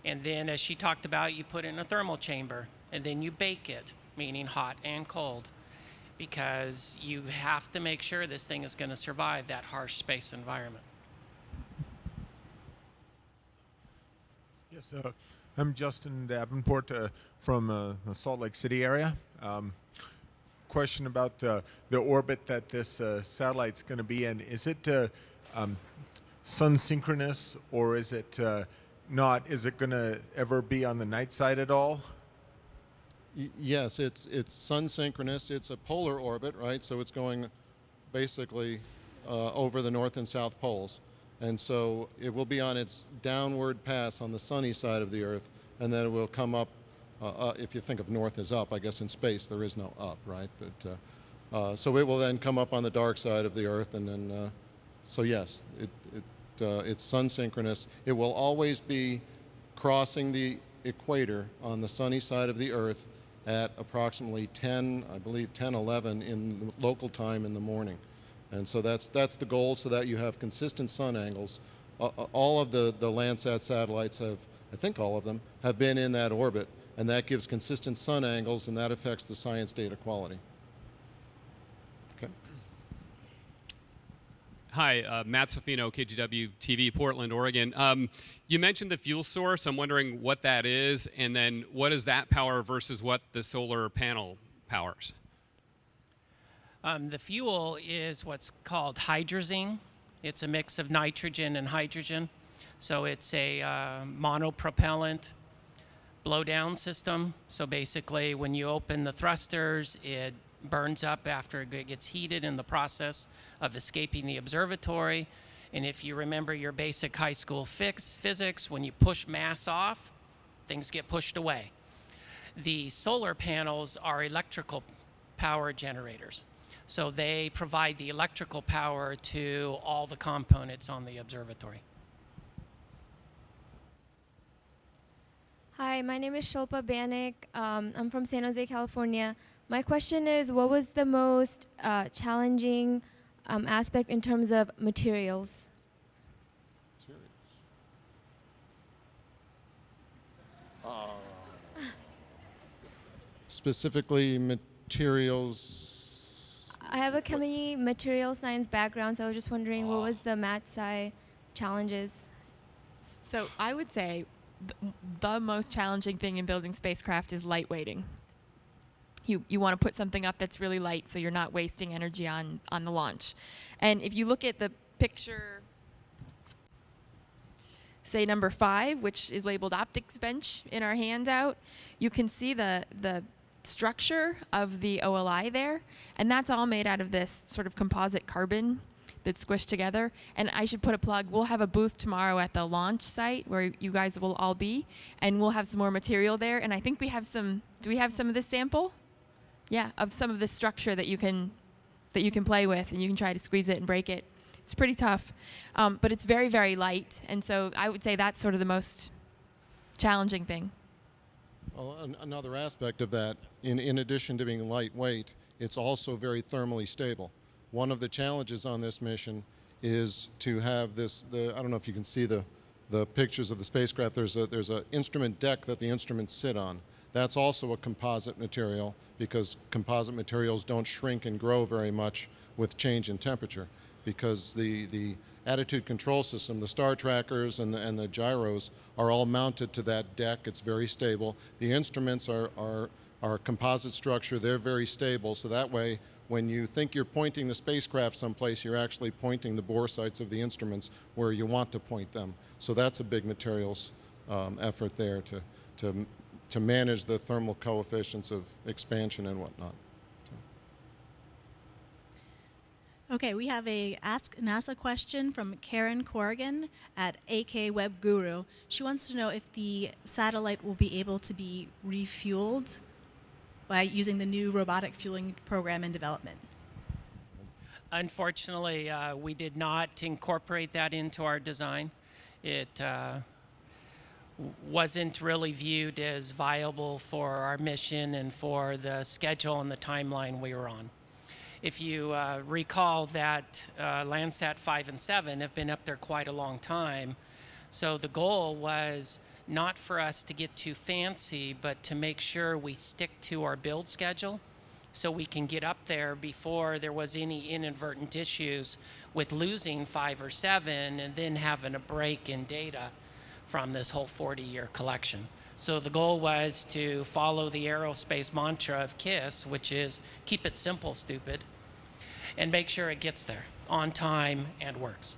And then, as she talked about, you put it in a thermal chamber, and then you bake it, meaning hot and cold, because you have to make sure this thing is going to survive that harsh space environment. Yes, I'm Justin Davenport from the Salt Lake City area. Question about the orbit that this satellite's going to be in. Is it sun synchronous, or is it not? Is it going to ever be on the night side at all? Yes, it's sun synchronous. It's a polar orbit, right? So it's going basically over the north and south poles. And so it will be on its downward pass on the sunny side of the Earth, and then it will come up, if you think of north as up, I guess in space there is no up, right? But so it will then come up on the dark side of the Earth, and then, so yes, it's sun synchronous. It will always be crossing the equator on the sunny side of the Earth at approximately 10:11 in the local time in the morning. And so that's the goal, so that you have consistent sun angles. All of the Landsat satellites have, I think all of them, have been in that orbit, and that gives consistent sun angles, and that affects the science data quality. Okay. Hi, Matt Sofino, KGW TV, Portland, Oregon. You mentioned the fuel source. I'm wondering what that is, and then what does that power versus what the solar panel powers? The fuel is what's called hydrazine. It's a mix of nitrogen and hydrogen. So it's a monopropellant blowdown system. So basically, when you open the thrusters, it burns up after it gets heated in the process of escaping the observatory. And if you remember your basic high school physics, when you push mass off, things get pushed away. The solar panels are electrical power generators. So they provide the electrical power to all the components on the observatory. Hi, my name is Shilpa Banik. I'm from San Jose, California. My question is, what was the most challenging aspect in terms of materials? Specifically, materials. I have a chemistry material science background, so I was just wondering what was the math sci challenges? So I would say the most challenging thing in building spacecraft is lightweighting. You want to put something up that's really light so you're not wasting energy on the launch. And if you look at the picture, say number 5, which is labeled optics bench in our handout, you can see the structure of the OLI there, and that's all made out of this sort of composite carbon that's squished together. And I should put a plug, we'll have a booth tomorrow at the launch site where you guys will all be, and we'll have some more material there. And I think we have some, do we have some of this sample? Yeah, of some of the structure that you can play with, and you can try to squeeze it and break it. It's pretty tough, but it's very, very light, and so I would say that's sort of the most challenging thing. Well, another aspect of that, in addition to being lightweight, it's also very thermally stable. One of the challenges on this mission is to have this, I don't know if you can see the pictures of the spacecraft, there's an instrument deck that the instruments sit on. That's also a composite material, because composite materials don't shrink and grow very much with change in temperature, because the attitude control system, the star trackers and the gyros are all mounted to that deck. It's very stable. The instruments are are a composite structure. They're very stable, so that way when you think you're pointing the spacecraft someplace, you're actually pointing the bore sites of the instruments where you want to point them. So that's a big materials effort there to manage the thermal coefficients of expansion and whatnot. Okay, we have a Ask NASA question from Karen Corrigan at AK Web Guru. She wants to know if the satellite will be able to be refueled by using the new robotic fueling program in development. Unfortunately, we did not incorporate that into our design. It wasn't really viewed as viable for our mission and for the schedule and the timeline we were on. If you recall that Landsat 5 and 7 have been up there quite a long time, so the goal was not for us to get too fancy, but to make sure we stick to our build schedule so we can get up there before there was any inadvertent issues with losing 5 or 7 and then having a break in data from this whole 40-year collection. So the goal was to follow the aerospace mantra of KISS, which is keep it simple, stupid, and make sure it gets there on time and works.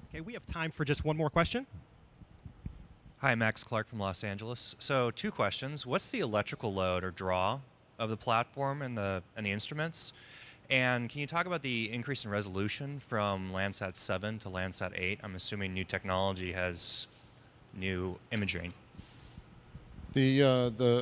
Okay, we have time for just one more question. Hi, Max Clark from Los Angeles. So 2 questions. What's the electrical load or draw of the platform and the instruments? And can you talk about the increase in resolution from Landsat 7 to Landsat 8? I'm assuming new technology has new imaging. The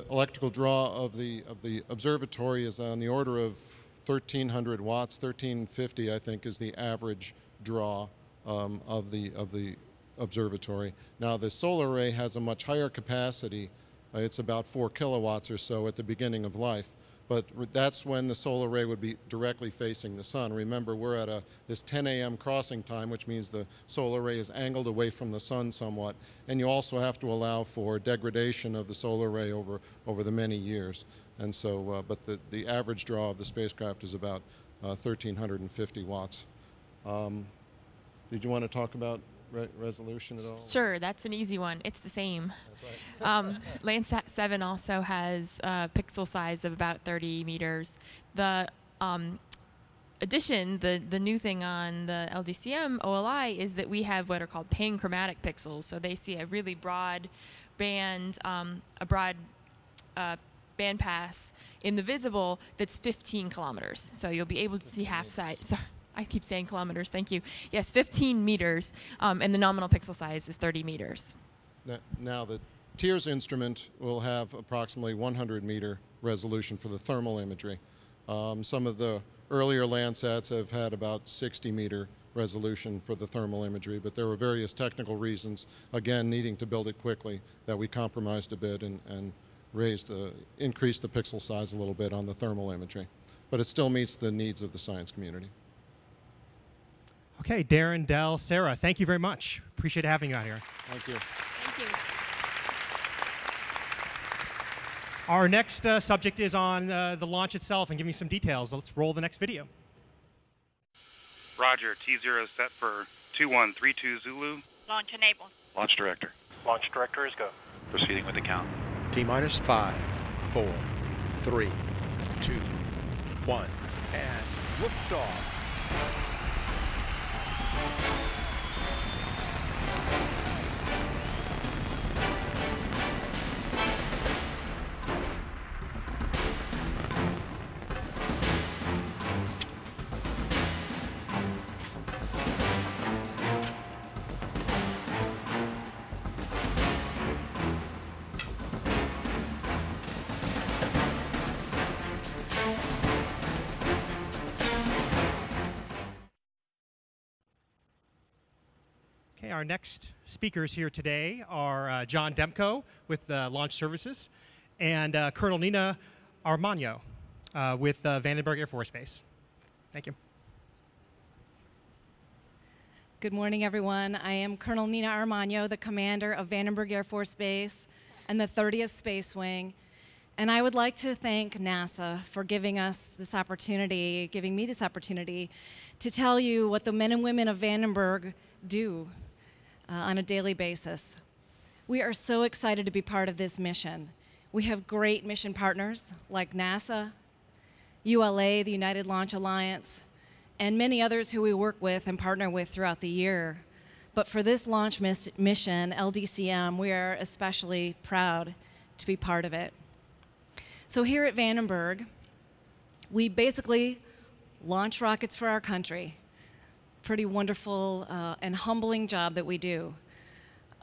electrical draw of the observatory is on the order of 1,300 watts. 1,350, I think, is the average draw of the observatory. Now, the solar array has a much higher capacity. It's about 4 kilowatts or so at the beginning of life. But that's when the solar array would be directly facing the sun. Remember, we're at this 10 a.m. crossing time, which means the solar array is angled away from the sun somewhat. And you also have to allow for degradation of the solar array over the many years. And so, but the average draw of the spacecraft is about 1,350 watts. Did you want to talk about resolution at all? Sure, that's an easy one. It's the same. That's right. Landsat 7 also has a pixel size of about 30 meters. The addition, the new thing on the LDCM OLI is that we have what are called panchromatic pixels. So they see a really broad band, band pass in the visible that's 15 kilometers. So you'll be able to see half size. Sorry, I keep saying kilometers, thank you. Yes, 15 meters, and the nominal pixel size is 30 meters. Now the TIRS instrument will have approximately 100-meter resolution for the thermal imagery. Some of the earlier Landsats have had about 60-meter resolution for the thermal imagery, but there were various technical reasons, again, needing to build it quickly, that we compromised a bit and increased the pixel size a little bit on the thermal imagery. But it still meets the needs of the science community. Okay, Darren, Del, Sarah, thank you very much. Appreciate having you out here. Thank you. Thank you. Our next subject is on the launch itself and giving some details. Let's roll the next video. Roger, T0 set for 2132 Zulu. Launch enabled. Launch director. Launch director is go. Proceeding with the count. T-minus 5, 4, 3, 2, 1, and liftoff. Okay, our next speakers here today are John Demko with Launch Services and Colonel Nina Armagno with Vandenberg Air Force Base. Thank you. Good morning, everyone. I am Colonel Nina Armagno, the commander of Vandenberg Air Force Base and the 30th Space Wing. And I would like to thank NASA for giving us this opportunity, giving me this opportunity to tell you what the men and women of Vandenberg do on a daily basis. We are so excited to be part of this mission. We have great mission partners like NASA, ULA, the United Launch Alliance, and many others who we work with and partner with throughout the year. But for this launch mission, LDCM, we are especially proud to be part of it. So here at Vandenberg, we basically launch rockets for our country. Pretty wonderful and humbling job that we do.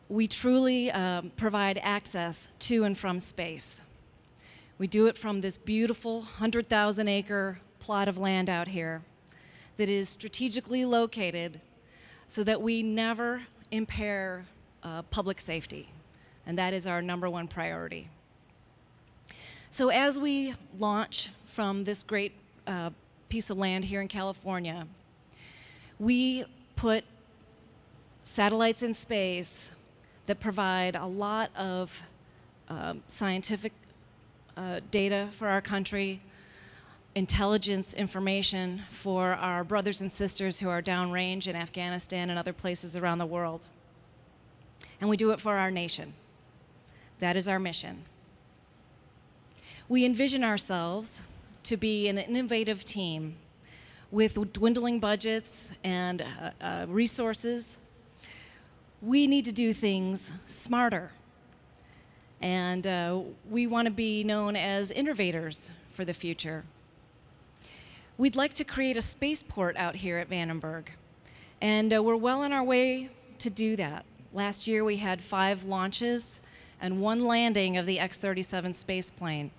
We truly provide access to and from space. We do it from this beautiful 100,000-acre plot of land out here that is strategically located so that we never impair public safety, and that is our #1 priority. So as we launch from this great piece of land here in California, we put satellites in space that provide a lot of scientific data for our country, intelligence information for our brothers and sisters who are downrange in Afghanistan and other places around the world. And we do it for our nation. That is our mission. We envision ourselves to be an innovative team with dwindling budgets and resources. We need to do things smarter. And we want to be known as innovators for the future. We'd like to create a spaceport out here at Vandenberg, and we're well on our way to do that. Last year we had 5 launches and 1 landing of the X-37 spaceplane.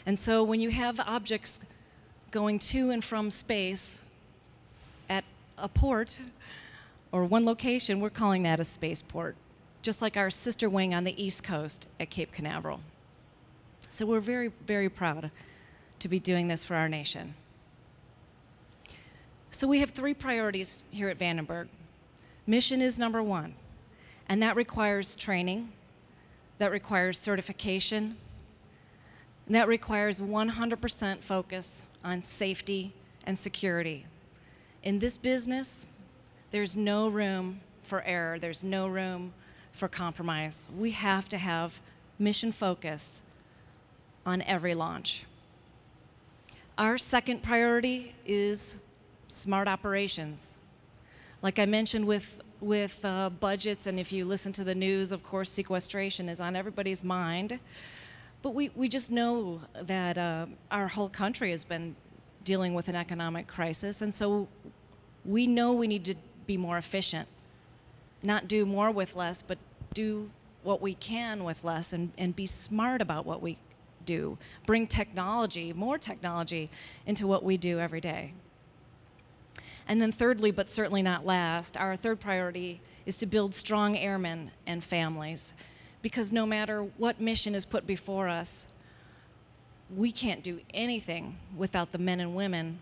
And so when you have objects going to and from space at a port or one location, we're calling that a spaceport, just like our sister wing on the East Coast at Cape Canaveral. So we're very, very proud to be doing this for our nation. So we have 3 priorities here at Vandenberg. Mission is #1, and that requires training, that requires certification, and that requires 100% focus on safety and security. In this business, there's no room for error, there's no room for compromise. We have to have mission focus on every launch. Our second priority is smart operations. Like I mentioned with budgets, and if you listen to the news, of course, sequestration is on everybody's mind. But we just know that our whole country has been dealing with an economic crisis, and so we know we need to be more efficient. Not do more with less, but do what we can with less and be smart about what we do. Bring technology, more technology, into what we do every day. And then thirdly, but certainly not last, our third priority is to build strong airmen and families. Because no matter what mission is put before us, we can't do anything without the men and women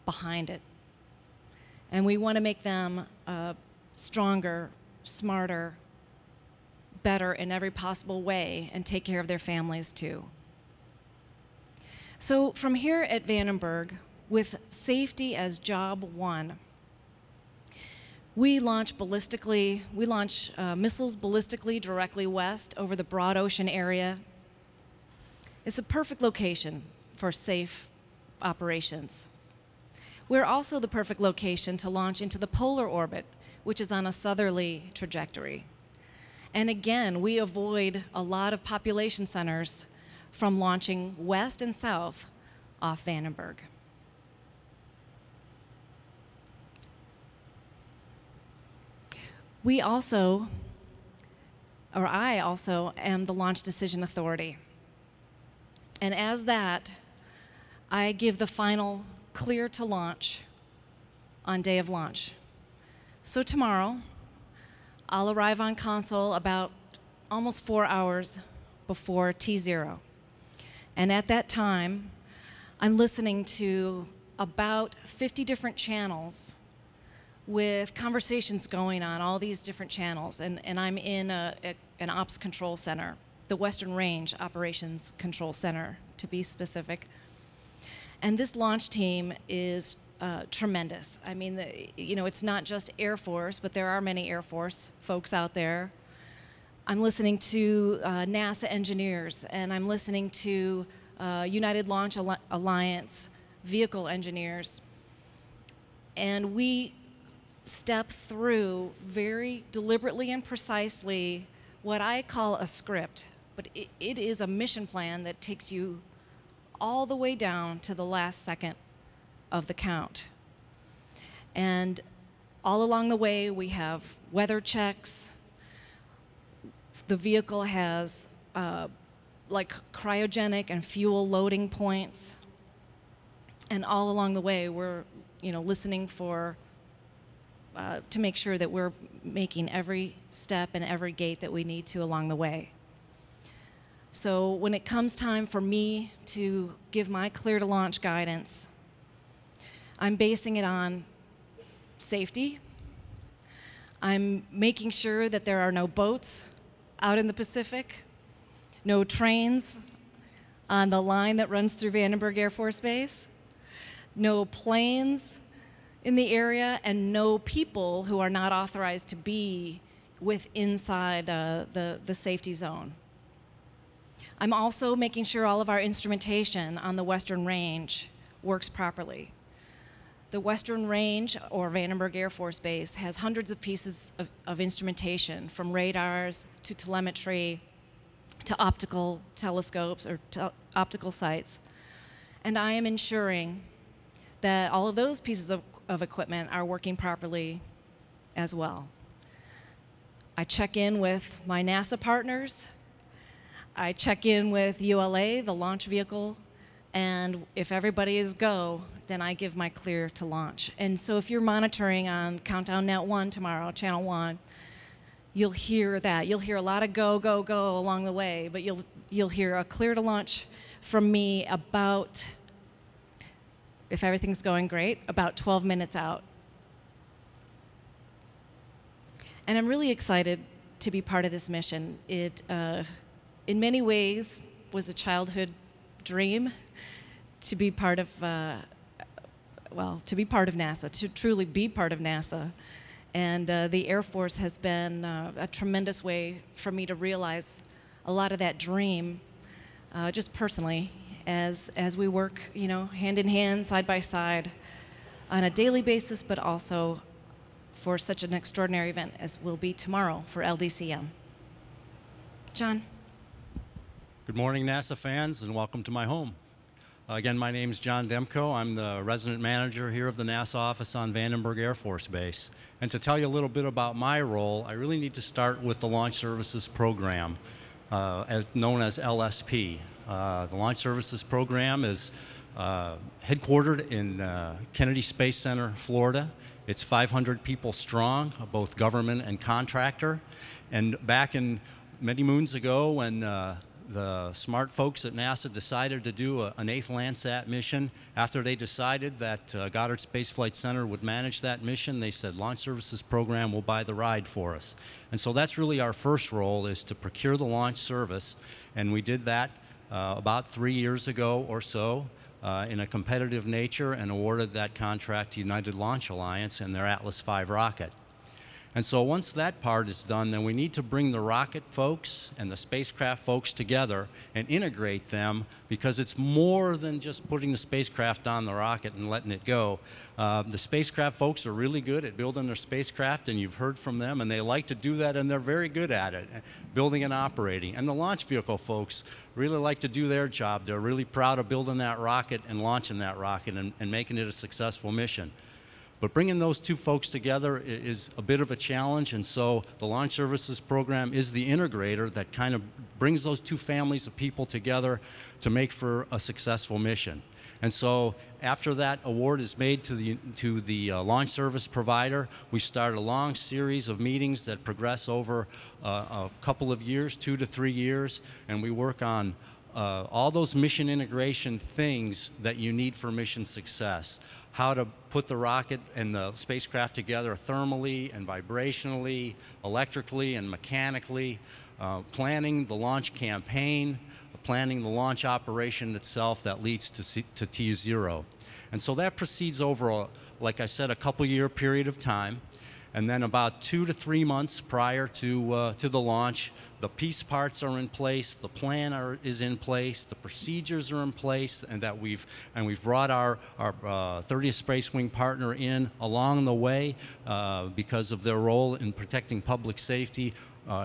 behind it. And we want to make them stronger, smarter, better in every possible way, and take care of their families too. So from here at Vandenberg, with safety as job 1, we launch missiles ballistically directly west over the broad ocean area. It's a perfect location for safe operations. We're also the perfect location to launch into the polar orbit, which is on a southerly trajectory. And again, we avoid a lot of population centers from launching west and south off Vandenberg. I also am the Launch Decision Authority. And as that, I give the final clear to launch on day of launch. So tomorrow, I'll arrive on console about almost 4 hours before T0. And at that time, I'm listening to about 50 different channels with conversations going on, all these different channels. And I'm in an ops control center, the Western Range Operations Control Center, to be specific. And this launch team is tremendous. I mean, it's not just Air Force, but there are many Air Force folks out there. I'm listening to NASA engineers, and I'm listening to United Launch Alliance vehicle engineers. And we step through very deliberately and precisely what I call a script, but it is a mission plan that takes you all the way down to the last second of the count. And all along the way, we have weather checks. The vehicle has like cryogenic and fuel loading points. And all along the way, we're listening for to make sure that we're making every step and every gate that we need to along the way. So when it comes time for me to give my clear to launch guidance, I'm basing it on safety. I'm making sure that there are no boats out in the Pacific, no trains on the line that runs through Vandenberg Air Force Base, no planes in the area, and no people who are not authorized to be inside the safety zone. I'm also making sure all of our instrumentation on the Western Range works properly. The Western Range, or Vandenberg Air Force Base, has hundreds of pieces of instrumentation, from radars to telemetry to optical telescopes or optical sites. And I am ensuring that all of those pieces of equipment are working properly as well. I check in with my NASA partners. I check in with ULA, the launch vehicle, and if everybody is go, then I give my clear to launch. And so if you're monitoring on Countdown Net 1 tomorrow, Channel 1, you'll hear that. You'll hear a lot of go, go, go along the way, but you'll hear a clear to launch from me about, if everything's going great, about 12 minutes out. And I'm really excited to be part of this mission. It, in many ways, was a childhood dream to be part of, to be part of NASA, to truly be part of NASA. And the Air Force has been a tremendous way for me to realize a lot of that dream, just personally, as we work, hand in hand, side by side, on a daily basis, but also for such an extraordinary event as will be tomorrow for LDCM. John. Good morning, NASA fans, and welcome to my home. Again, my name is John Demko. I'm the resident manager here of the NASA office on Vandenberg Air Force Base. And to tell you a little bit about my role, I really need to start with the Launch Services Program, known as LSP. The Launch Services Program is headquartered in Kennedy Space Center, Florida. It's 500 people strong, both government and contractor. And back in many moons ago, when the smart folks at NASA decided to do an 8th Landsat mission, after they decided that Goddard Space Flight Center would manage that mission, they said, Launch Services Program will buy the ride for us. And so that's really our first role, is to procure the launch service. And we did that about 3 years ago or so in a competitive nature, and awarded that contract to United Launch Alliance and their Atlas V rocket. And so once that part is done, then we need to bring the rocket folks and the spacecraft folks together and integrate them, because it's more than just putting the spacecraft on the rocket and letting it go. The spacecraft folks are really good at building their spacecraft, and you've heard from them, and they like to do that, and they're very good at it, building and operating. And the launch vehicle folks really like to do their job. They're really proud of building that rocket and launching that rocket and making it a successful mission. But bringing those two folks together is a bit of a challenge, and so the Launch Services Program is the integrator that kind of brings those two families of people together to make for a successful mission. And so after that award is made to the launch service provider, we start a long series of meetings that progress over a couple of years, 2 to 3 years, and we work on all those mission integration things that you need for mission success. How to put the rocket and the spacecraft together thermally and vibrationally, electrically and mechanically, planning the launch campaign, planning the launch operation itself that leads to T0. And so that proceeds over, like I said, a couple-year period of time. And then about 2 to 3 months prior to the launch, the piece parts are in place, the plan is in place, the procedures are in place, and we've brought our 30th Space Wing partner in along the way because of their role in protecting public safety,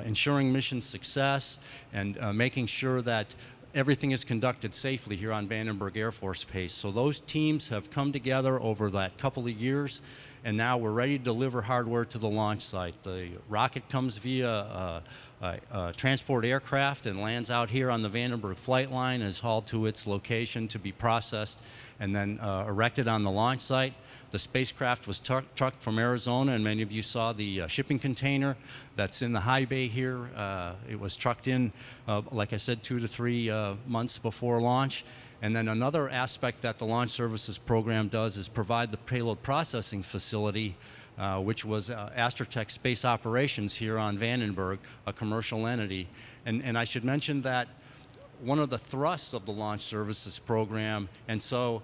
ensuring mission success, and making sure that everything is conducted safely here on Vandenberg Air Force Base. So those teams have come together over that couple of years, and now we're ready to deliver hardware to the launch site. The rocket comes via transport aircraft and lands out here on the Vandenberg flight line, is hauled to its location to be processed and then erected on the launch site. The spacecraft was trucked from Arizona, and many of you saw the shipping container that's in the high bay here. It was trucked in, like I said, 2 to 3 months before launch. And then another aspect that the Launch Services Program does is provide the payload processing facility, which was Astrotech Space Operations here on Vandenberg, a commercial entity. And I should mention that one of the thrusts of the Launch Services Program, and so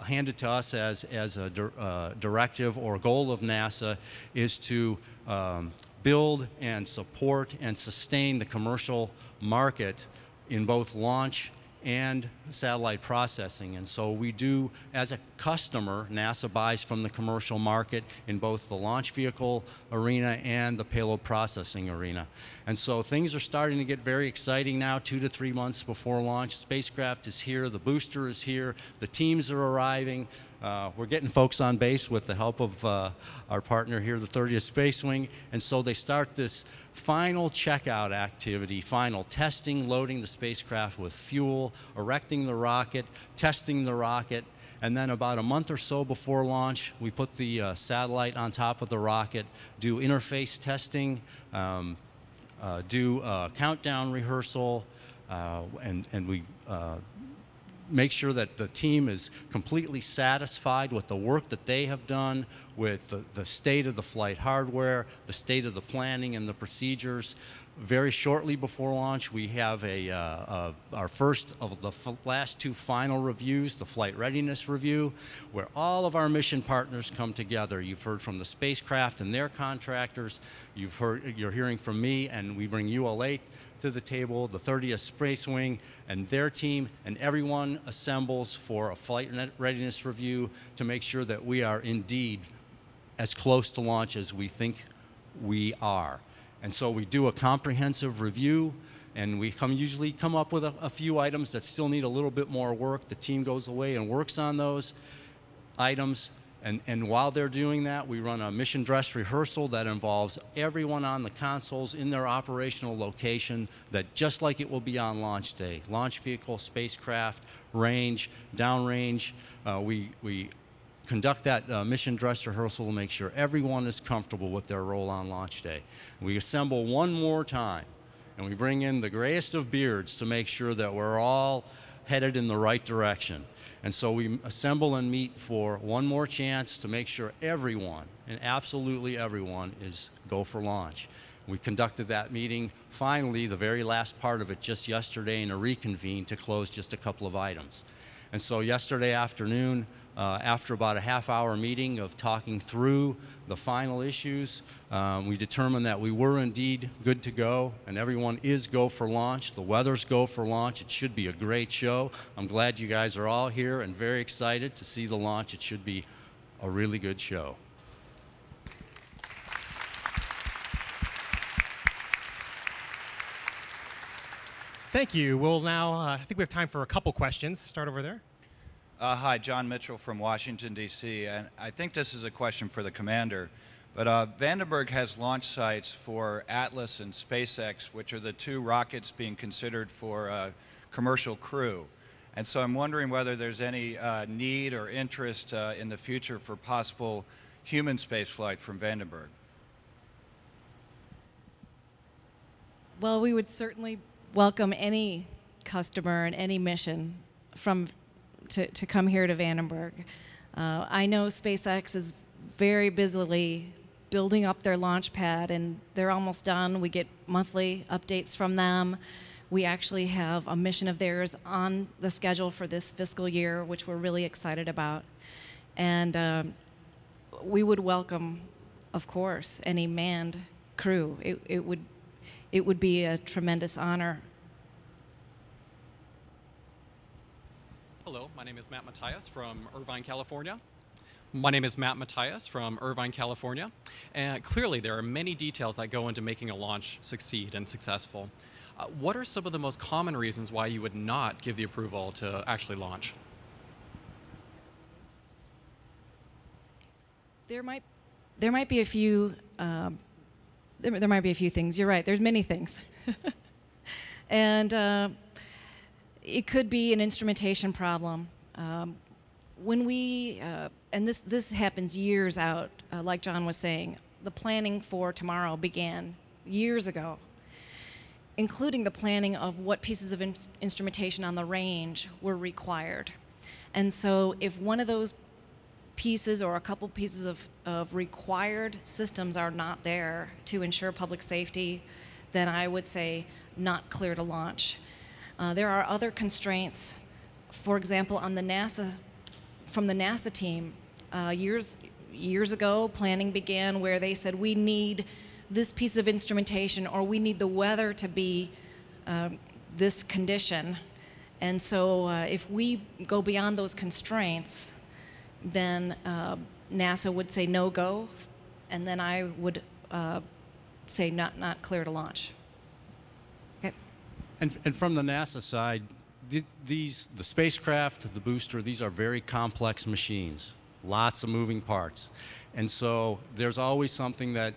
handed to us as a directive or goal of NASA, is to build and support and sustain the commercial market in both launch and satellite processing. And so we do, as a customer, NASA buys from the commercial market in both the launch vehicle arena and the payload processing arena. And so things are starting to get very exciting now, 2 to 3 months before launch. Spacecraft is here, the booster is here, the teams are arriving. We're getting folks on base with the help of our partner here, the 30th Space Wing, and so they start this final checkout activity, final testing, loading the spacecraft with fuel, erecting the rocket, testing the rocket, and then about a month or so before launch, we put the satellite on top of the rocket, do interface testing, do countdown rehearsal, and we make sure that the team is completely satisfied with the work that they have done, with the state of the flight hardware, the state of the planning and the procedures. Very shortly before launch, we have our first of the last 2 final reviews, the flight readiness review, where all of our mission partners come together. You've heard from the spacecraft and their contractors. You're hearing from me, and we bring ULA to the table, the 30th Space Wing and their team, and everyone assembles for a flight readiness review to make sure that we are indeed as close to launch as we think we are. And so we do a comprehensive review, and we usually come up with a few items that still need a little bit more work. The team goes away and works on those items. And while they're doing that, we run a mission dress rehearsal that involves everyone on the consoles in their operational location, that just like it will be on launch day. Launch vehicle, spacecraft, range, downrange. We conduct that mission dress rehearsal to make sure everyone is comfortable with their role on launch day. We assemble one more time, and we bring in the grayest of beards to make sure that we're all headed in the right direction. And so we assemble and meet for one more chance to make sure everyone, and absolutely everyone, is go for launch. We conducted that meeting, finally, the very last part of it, just yesterday, in a reconvene to close just a couple of items. And so yesterday afternoon, after about a half-hour meeting of talking through the final issues, we determined that we were indeed good to go, and everyone is go for launch. The weather's go for launch. It should be a great show. I'm glad you guys are all here and very excited to see the launch. It should be a really good show. Thank you. We'll now, I think we have time for a couple questions. Start over there. Hi, John Mitchell from Washington, D.C., and I think this is a question for the commander. But Vandenberg has launch sites for Atlas and SpaceX, which are the 2 rockets being considered for commercial crew. And so I'm wondering whether there's any need or interest in the future for possible human spaceflight from Vandenberg. Well, we would certainly welcome any customer and any mission to come here to Vandenberg. I know SpaceX is very busily building up their launch pad, and they're almost done. We get monthly updates from them. We actually have a mission of theirs on the schedule for this fiscal year, which we're really excited about. And we would welcome of course, any manned crew. It would be a tremendous honor. Hello, my name is Matt Matias from Irvine, California. And clearly there are many details that go into making a launch succeed and successful. What are some of the most common reasons why you would not give the approval to actually launch? There might be a few there might be a few things. You're right. There's many things, and it could be an instrumentation problem. When we and this happens years out, like John was saying, the planning for tomorrow began years ago, including the planning of what pieces of instrumentation on the range were required. And so if one of those pieces or a couple pieces of required systems are not there to ensure public safety, then I would say not clear to launch. There are other constraints. For example, on the from the NASA team, years ago, planning began where they said we need this piece of instrumentation, or we need the weather to be this condition. And so if we go beyond those constraints, then NASA would say no go, and then I would say not clear to launch. Okay. And from the NASA side, the spacecraft, the booster, these are very complex machines, lots of moving parts. And so there's always something that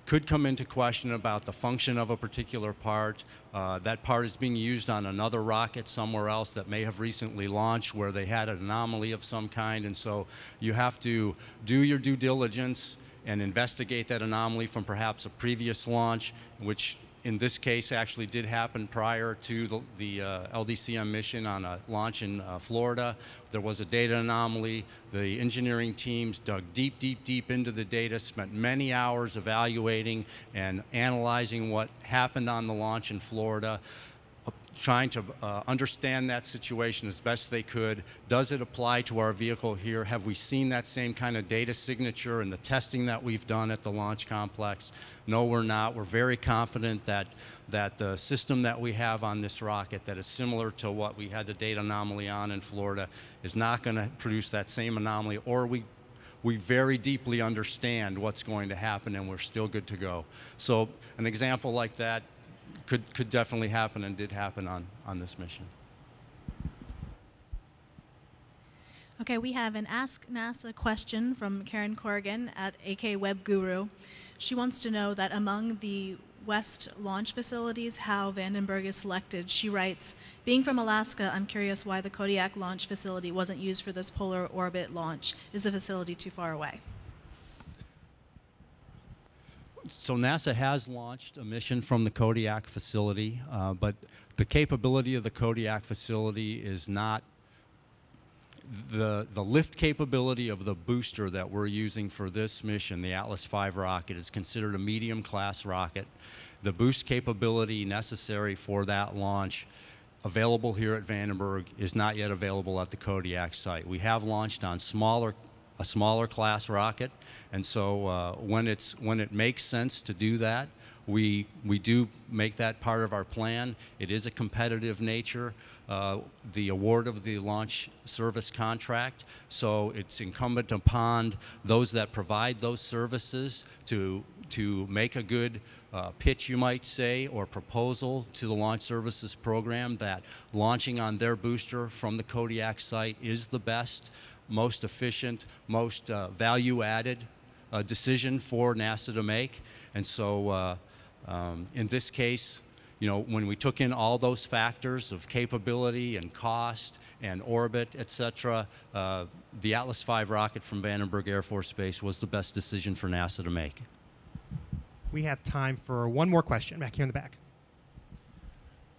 could come into question about the function of a particular part. That part is being used on another rocket somewhere else that may have recently launched where they had an anomaly of some kind, and so you have to do your due diligence and investigate that anomaly from perhaps a previous launch, which in this case actually did happen prior to the LDCM mission on a launch in Florida. There was a data anomaly. The engineering teams dug deep into the data, spent many hours evaluating and analyzing what happened on the launch in Florida, trying to understand that situation as best they could. Does it apply to our vehicle here? Have we seen that same kind of data signature in the testing that we've done at the launch complex? No, we're not. We're very confident that the system that we have on this rocket that is similar to what we had the data anomaly on in Florida is not going to produce that same anomaly, or we very deeply understand what's going to happen and we're still good to go. So an example like that could definitely happen and did happen on this mission. Okay, we have an Ask NASA question from Karen Corrigan at AK Web Guru. She wants to know that among the West launch facilities, how Vandenberg is selected. She writes, being from Alaska, I'm curious why the Kodiak launch facility wasn't used for this polar orbit launch. Is the facility too far away? So NASA has launched a mission from the Kodiak facility, but the capability of the Kodiak facility is not the lift capability of the booster that we're using for this mission. The Atlas V rocket is considered a medium class rocket. The boost capability necessary for that launch available here at Vandenberg is not yet available at the Kodiak site. We have launched on a smaller class rocket, and so when it makes sense to do that, we do make that part of our plan. It is a competitive nature, the award of the launch service contract, so it's incumbent upon those that provide those services to make a good pitch, you might say, or proposal to the launch services program that launching on their booster from the Kodiak site is the best, most efficient, most value-added decision for NASA to make. And so in this case, you know, when we took in all those factors of capability and cost and orbit, et cetera, the Atlas V rocket from Vandenberg Air Force Base was the best decision for NASA to make. We have time for one more question back here in the back.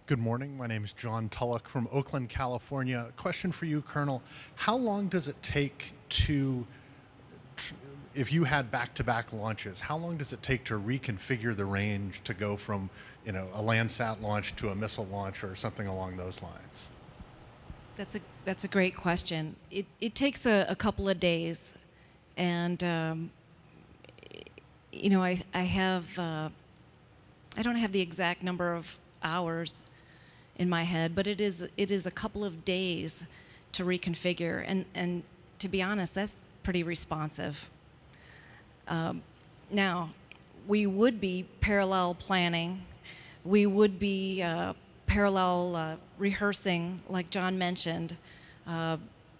Good morning. My name is John Tullock from Oakland, California. A question for you, Colonel. How long does it take to, if you had back-to-back launches, how long does it take to reconfigure the range to go from, you know, a Landsat launch to a missile launch or something along those lines? That's a great question. It takes a couple of days, and you know, I have, I don't have the exact number of hours in my head, but it is a couple of days to reconfigure, and to be honest, that's pretty responsive. Now, we would be parallel planning, we would be parallel rehearsing, like John mentioned.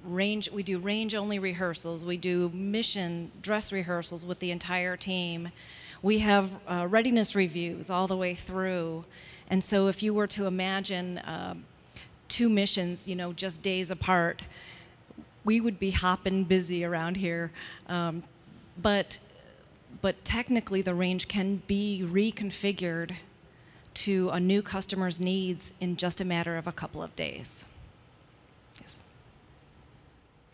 We do range-only rehearsals. We do mission dress rehearsals with the entire team. We have readiness reviews all the way through. And so if you were to imagine 2 missions, you know, just days apart, we would be hopping busy around here. But technically, the range can be reconfigured to a new customer's needs in just a matter of a couple of days. Yes.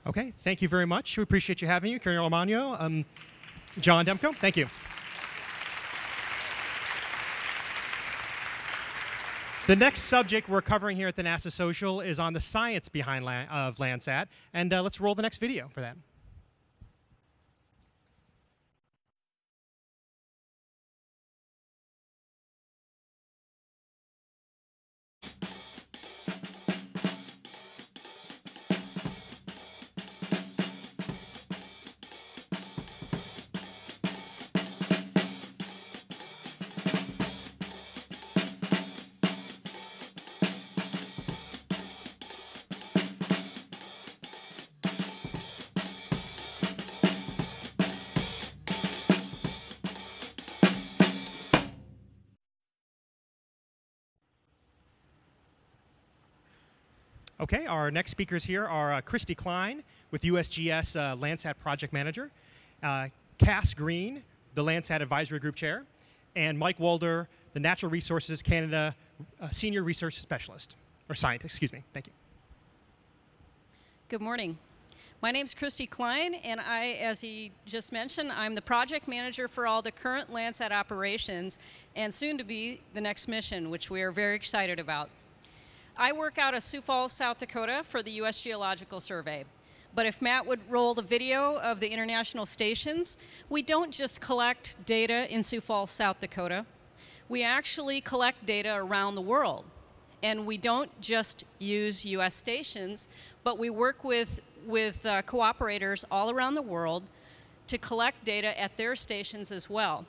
Okay, thank you very much. We appreciate you having you, Colonel Armano. John Demko, thank you. The next subject we're covering here at the NASA Social is on the science behind of Landsat, and let's roll the next video for that. Okay, our next speakers here are Christy Klein with USGS Landsat Project Manager, Cass Green, the Landsat Advisory Group Chair, and Mike Walder, the Natural Resources Canada Senior Research Specialist, or Scientist, excuse me. Thank you. Good morning. My name's Christy Klein, and as he just mentioned, I'm the project manager for all the current Landsat operations and soon to be the next mission, which we are very excited about. I work out of Sioux Falls, South Dakota for the U.S. Geological Survey. But if Matt would roll the video of the international stations, we don't just collect data in Sioux Falls, South Dakota. We actually collect data around the world. And we don't just use U.S. stations, but we work with cooperators all around the world to collect data at their stations as well.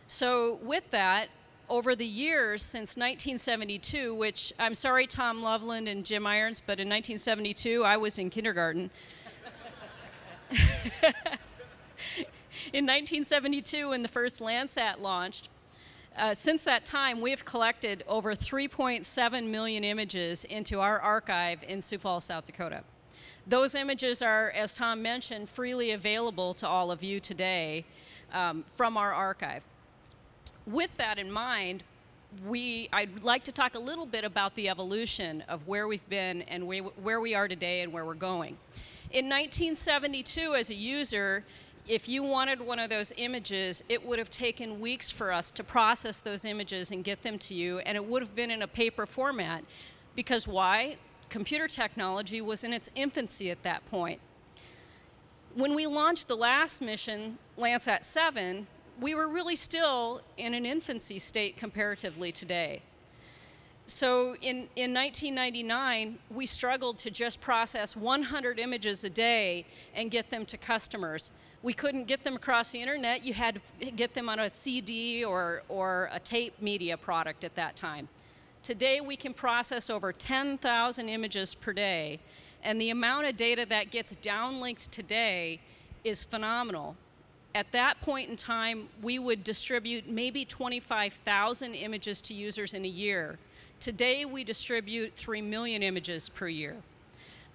So with that, over the years since 1972, which I'm sorry, Tom Loveland and Jim Irons, but in 1972, I was in kindergarten. In 1972, when the first Landsat launched, since that time, we have collected over 3.7 million images into our archive in Sioux Falls, South Dakota. Those images are, as Tom mentioned, freely available to all of you today from our archive. With that in mind, I'd like to talk a little bit about the evolution of where we've been and where we are today and where we're going. In 1972, as a user, if you wanted one of those images, it would have taken weeks for us to process those images and get them to you, and it would have been in a paper format. Because why? Computer technology was in its infancy at that point. When we launched the last mission, Landsat 7, we were really still in an infancy state comparatively today. So in 1999, we struggled to just process 100 images a day and get them to customers. We couldn't get them across the internet. You had to get them on a CD or a tape media product at that time. Today, we can process over 10,000 images per day, and the amount of data that gets downlinked today is phenomenal. At that point in time, we would distribute maybe 25,000 images to users in a year. Today, we distribute 3 million images per year.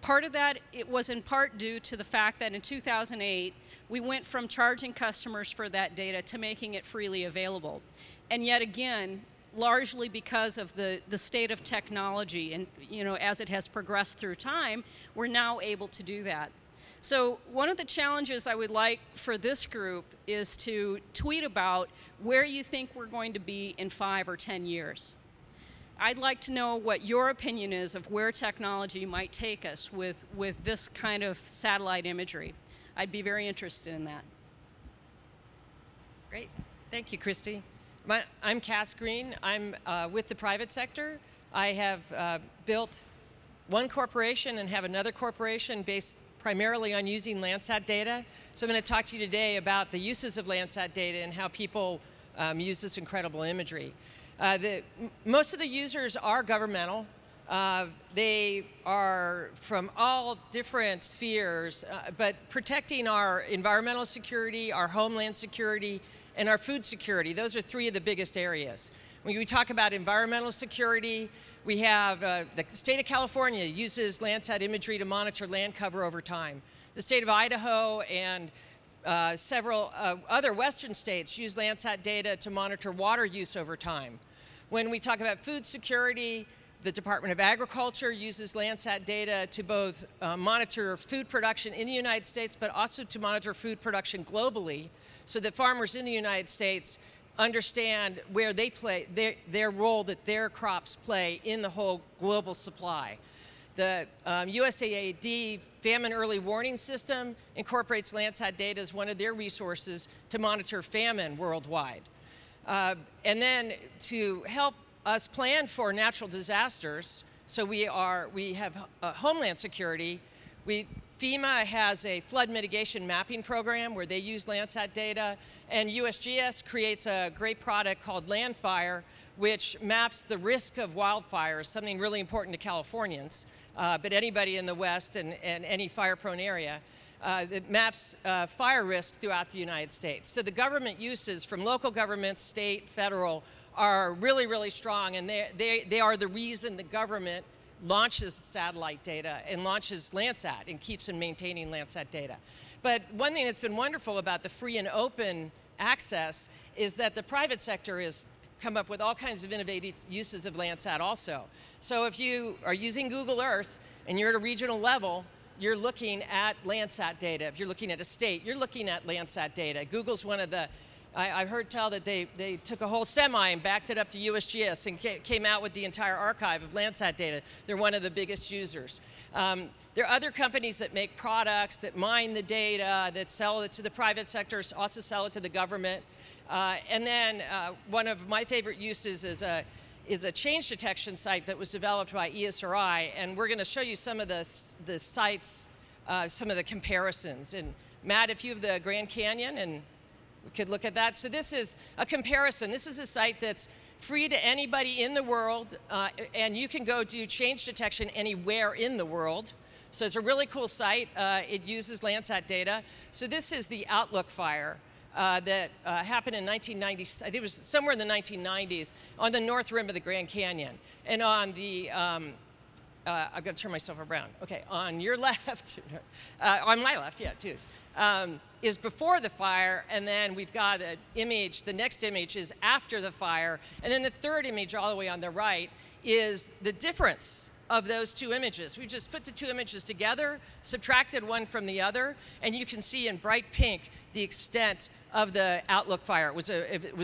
Part of that, it was in part due to the fact that in 2008, we went from charging customers for that data to making it freely available. And yet again, largely because of the state of technology and, you know, as it has progressed through time, we're now able to do that. So one of the challenges I would like for this group is to tweet about where you think we're going to be in 5 or 10 years. I'd like to know what your opinion is of where technology might take us with this kind of satellite imagery. I'd be very interested in that. Great. Thank you, Christy. I'm Cass Green. I'm with the private sector. I have built one corporation and have another corporation based primarily on using Landsat data. So I'm going to talk to you today about the uses of Landsat data and how people use this incredible imagery. Most of the users are governmental. They are from all different spheres, but protecting our environmental security, our homeland security, and our food security. Those are three of the biggest areas. When we talk about environmental security, we have the state of California uses Landsat imagery to monitor land cover over time. The state of Idaho and several other western states use Landsat data to monitor water use over time. When we talk about food security, the Department of Agriculture uses Landsat data to both monitor food production in the United States, but also to monitor food production globally, so that farmers in the United States understand where they play, their role that their crops play in the whole global supply. The USAID Famine Early Warning System incorporates Landsat data as one of their resources to monitor famine worldwide. And then to help us plan for natural disasters, so we have Homeland Security. FEMA has a flood mitigation mapping program where they use Landsat data, and USGS creates a great product called Landfire, which maps the risk of wildfires, something really important to Californians, but anybody in the West and any fire-prone area. It maps fire risk throughout the United States. So the government uses from local governments, state, federal, are really, really strong, and they are the reason the government launches satellite data and launches Landsat and keeps and maintaining Landsat data. But one thing that's been wonderful about the free and open access is that the private sector has come up with all kinds of innovative uses of Landsat also. So if you are using Google Earth and you're at a regional level, you're looking at Landsat data. If you're looking at a state, you're looking at Landsat data. Google's one of the I've heard tell that they took a whole semi and backed it up to USGS and came out with the entire archive of Landsat data. They're one of the biggest users. There are other companies that make products, that mine the data, that sell it to the private sector, also sell it to the government. And then one of my favorite uses is a change detection site that was developed by ESRI. And we're going to show you some of the sites, some of the comparisons. And Matt, if you have the Grand Canyon, and we could look at that. So this is a comparison. This is a site that's free to anybody in the world, and you can go do change detection anywhere in the world. So it's a really cool site. It uses Landsat data. So this is the Outlook fire that happened in 1990. I think it was somewhere in the 1990s on the north rim of the Grand Canyon. And on the I've got to turn myself around. Okay, on your left, on my left, yeah, too, is before the fire, and then we've got an image, the next image is after the fire, and then the third image all the way on the right is the difference of those two images. We just put the two images together, subtracted one from the other, and you can see in bright pink the extent of the Outlook fire. It was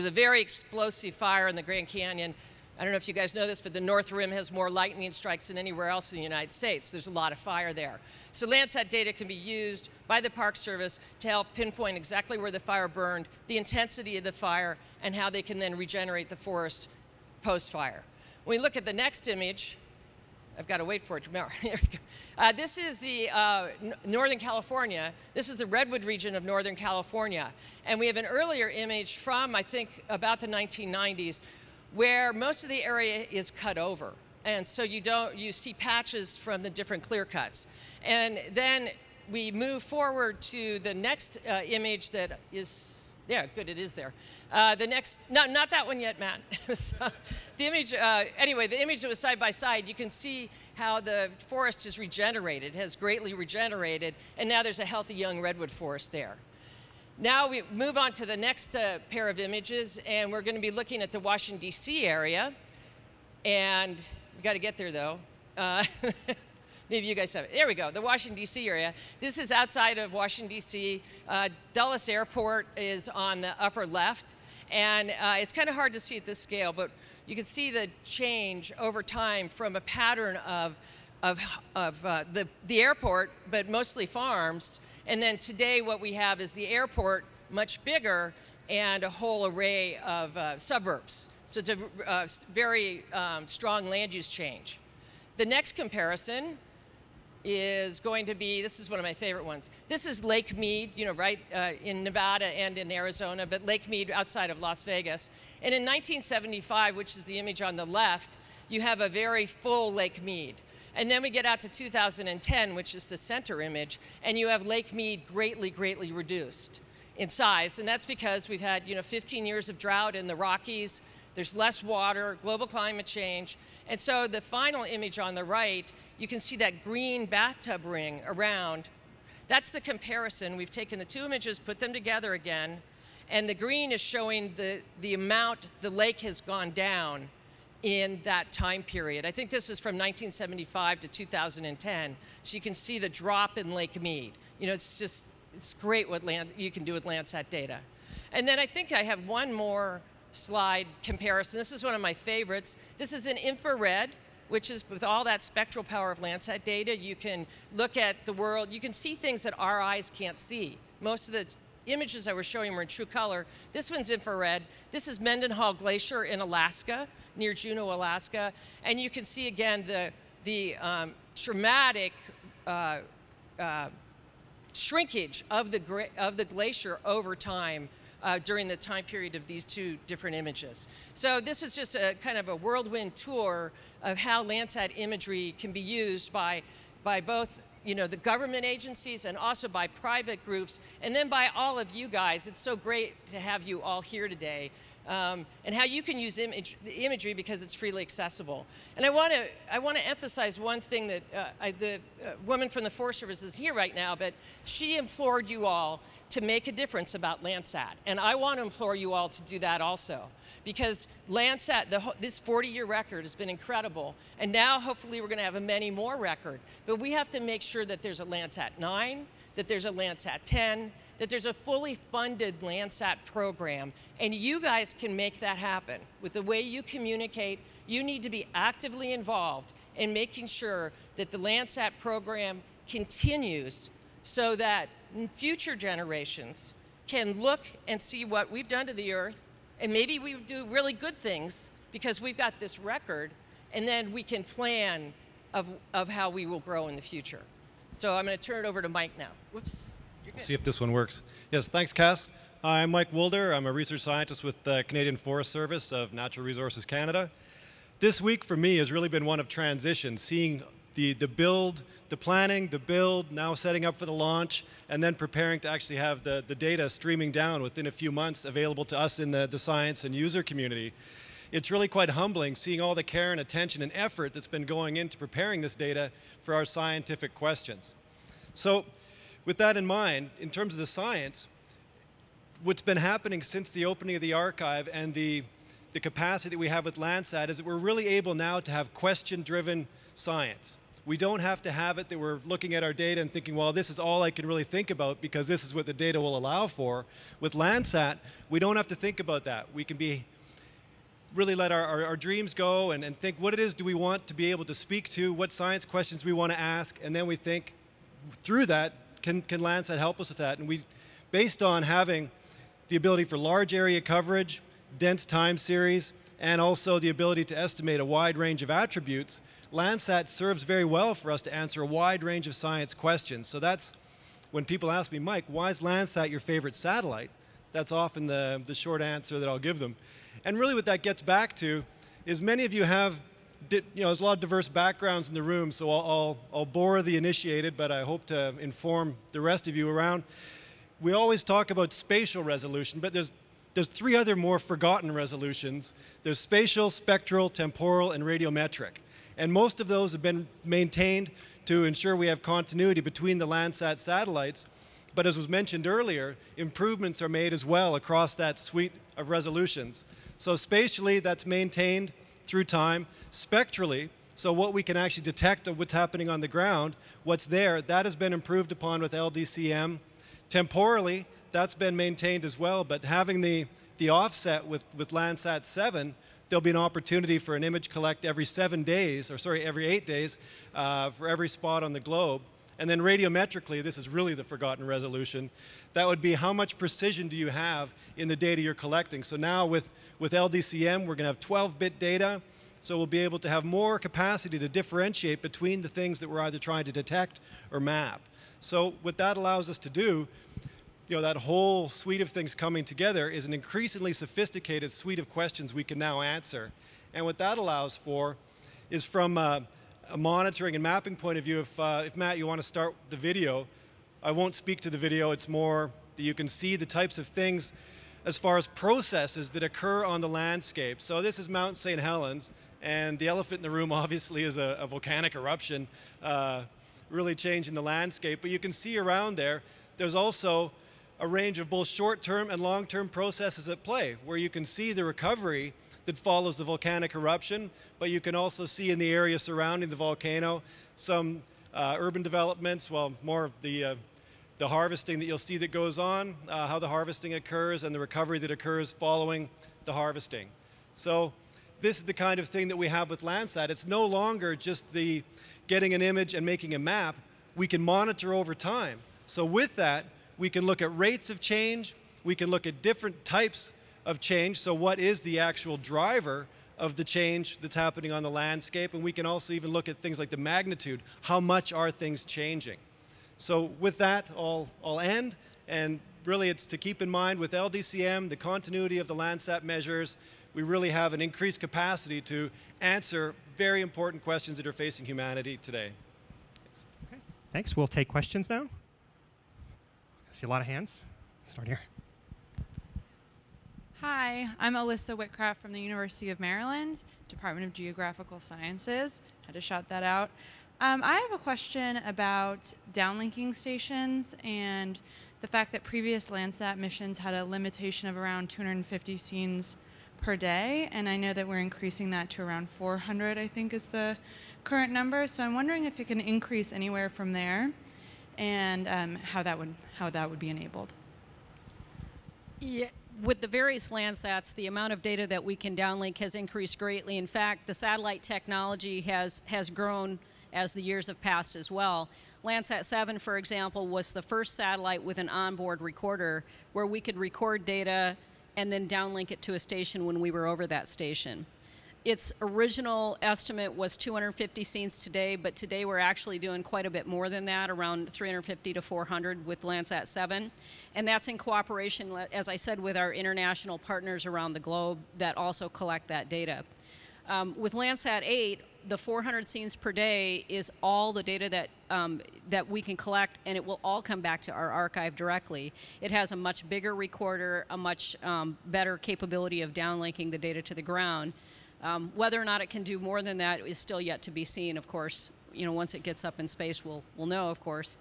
a very explosive fire in the Grand Canyon. I don't know if you guys know this, but the North Rim has more lightning strikes than anywhere else in the United States. There's a lot of fire there. So Landsat data can be used by the Park Service to help pinpoint exactly where the fire burned, the intensity of the fire, and how they can then regenerate the forest post-fire. When we look at the next image, I've got to wait for it to come out. Here we go. This is the Northern California. This is the Redwood region of Northern California. And we have an earlier image from, I think, about the 1990s, where most of the area is cut over. And so you see patches from the different clear cuts. And then we move forward to the next image that is, yeah, good, it is there. The next, no, not that one yet, Matt. The image, anyway, the image that was side by side, you can see how the forest is regenerated, has greatly regenerated, and now there's a healthy young redwood forest there. Now we move on to the next pair of images, and we're going to be looking at the Washington, D.C. area. And we've got to get there, though. Maybe you guys have it. There we go, the Washington, D.C. area. This is outside of Washington, D.C. Dulles Airport is on the upper left. And it's kind of hard to see at this scale, but you can see the change over time from a pattern of the airport, but mostly farms. And then today what we have is the airport much bigger, and a whole array of suburbs. So it's a very strong land use change. The next comparison is going to be, this is one of my favorite ones. This is Lake Mead, you know, right in Nevada and in Arizona, but Lake Mead outside of Las Vegas. And in 1975, which is the image on the left, you have a very full Lake Mead. And then we get out to 2010, which is the center image, and you have Lake Mead greatly, greatly reduced in size. And that's because we've had, you know, 15 years of drought in the Rockies. There's less water, global climate change. And so the final image on the right, you can see that green bathtub ring around. That's the comparison. We've taken the two images, put them together again, and the green is showing the amount the lake has gone down in that time period. I think this is from 1975 to 2010. So you can see the drop in Lake Mead. You know, it's great what you can do with Landsat data. And then I think I have one more slide comparison. This is one of my favorites. This is in infrared, which is with all that spectral power of Landsat data, you can look at the world, you can see things that our eyes can't see. Most of the images I was showing were in true color. This one's infrared. This is Mendenhall Glacier in Alaska, near Juneau, Alaska. And you can see again the dramatic shrinkage of the glacier over time during the time period of these two different images. So this is just a kind of a whirlwind tour of how Landsat imagery can be used by both, you know, the government agencies and also by private groups, and then by all of you guys. It's so great to have you all here today. And how you can use imagery because it's freely accessible. And I want to emphasize one thing that the woman from the Forest Service is here right now, but she implored you all to make a difference about Landsat. And I want to implore you all to do that also, because Landsat, this 40-year record has been incredible, and now hopefully we're going to have a many more record. But we have to make sure that there's a Landsat 9, that there's a Landsat 10, that there's a fully funded Landsat program, and you guys can make that happen. With the way you communicate, you need to be actively involved in making sure that the Landsat program continues so that future generations can look and see what we've done to the Earth, and maybe we do really good things because we've got this record, and then we can plan of how we will grow in the future. So I'm going to turn it over to Mike now. Whoops. See if this one works. Yes, thanks, Cass. I'm Mike Wilder. I'm a research scientist with the Canadian Forest Service of Natural Resources Canada. This week for me has really been one of transition, seeing the build, the planning, the build, now setting up for the launch, and then preparing to actually have the data streaming down within a few months available to us in the science and user community. It's really quite humbling seeing all the care and attention and effort that's been going into preparing this data for our scientific questions. So, with that in mind, in terms of the science, what's been happening since the opening of the archive and the capacity that we have with Landsat is that we're really able now to have question-driven science. We don't have to have it that we're looking at our data and thinking, well, this is all I can really think about because this is what the data will allow for. With Landsat, we don't have to think about that. We can really let our dreams go and think what it is do we want to be able to speak to, what science questions we want to ask, and then we think through that, can Landsat help us with that? And based on having the ability for large area coverage, dense time series, and also the ability to estimate a wide range of attributes, Landsat serves very well for us to answer a wide range of science questions. So that's when people ask me, Mike, why is Landsat your favorite satellite? That's often the short answer that I'll give them. And really what that gets back to is many of you have, there's a lot of diverse backgrounds in the room, so I'll bore the initiated, but I hope to inform the rest of you around. We always talk about spatial resolution, but there's three other more forgotten resolutions. There's spatial, spectral, temporal, and radiometric. And most of those have been maintained to ensure we have continuity between the Landsat satellites. But as was mentioned earlier, improvements are made as well across that suite of resolutions. So spatially, that's maintained through time. Spectrally, so what we can actually detect of what's happening on the ground, what's there, that has been improved upon with LDCM. Temporally, that's been maintained as well, but having the offset with Landsat 7, there'll be an opportunity for an image collect every 7 days, or sorry, every 8 days, for every spot on the globe. And then radiometrically, this is really the forgotten resolution, that would be how much precision do you have in the data you're collecting. So now with LDCM, we're going to have 12-bit data, so we'll be able to have more capacity to differentiate between the things that we're either trying to detect or map. So what that allows us to do, that whole suite of things coming together is an increasingly sophisticated suite of questions we can now answer. And what that allows for is from a monitoring and mapping point of view, if Matt, you want to start the video, I won't speak to the video. It's more that you can see the types of things as far as processes that occur on the landscape. So this is Mount St. Helens, and the elephant in the room obviously is a volcanic eruption, really changing the landscape. But you can see around there, there's also a range of both short-term and long-term processes at play, where you can see the recovery that follows the volcanic eruption, but you can also see in the area surrounding the volcano some urban developments, well, more of the harvesting that you'll see that goes on, how the harvesting occurs, and the recovery that occurs following the harvesting. So this is the kind of thing that we have with Landsat. It's no longer just the getting an image and making a map. We can monitor over time. So with that, we can look at rates of change, we can look at different types of change, so what is the actual driver of the change that's happening on the landscape, and we can also even look at things like the magnitude, how much are things changing. So with that, I'll end, and really it's to keep in mind with LDCM, the continuity of the Landsat measures, we really have an increased capacity to answer very important questions that are facing humanity today. Okay. Thanks. We'll take questions now. I see a lot of hands. Start here. Hi, I'm Alyssa Whitcraft from the University of Maryland, Department of Geographical Sciences. Had to shout that out. I have a question about downlinking stations and the fact that previous Landsat missions had a limitation of around 250 scenes per day, and I know that we're increasing that to around 400, I think is the current number. So I'm wondering if it can increase anywhere from there, and how that would be enabled. Yeah. With the various Landsats, the amount of data that we can downlink has increased greatly. In fact, the satellite technology has grown as the years have passed as well. Landsat 7, for example, was the first satellite with an onboard recorder where we could record data and then downlink it to a station when we were over that station. Its original estimate was 250 scenes today, but today we're actually doing quite a bit more than that, around 350 to 400 with Landsat 7. And that's in cooperation, as I said, with our international partners around the globe that also collect that data. With Landsat 8, the 400 scenes per day is all the data that we can collect, and it will all come back to our archive directly. It has a much bigger recorder, a much better capability of downlinking the data to the ground. Whether or not it can do more than that is still yet to be seen, of course. Once it gets up in space, we'll know, of course.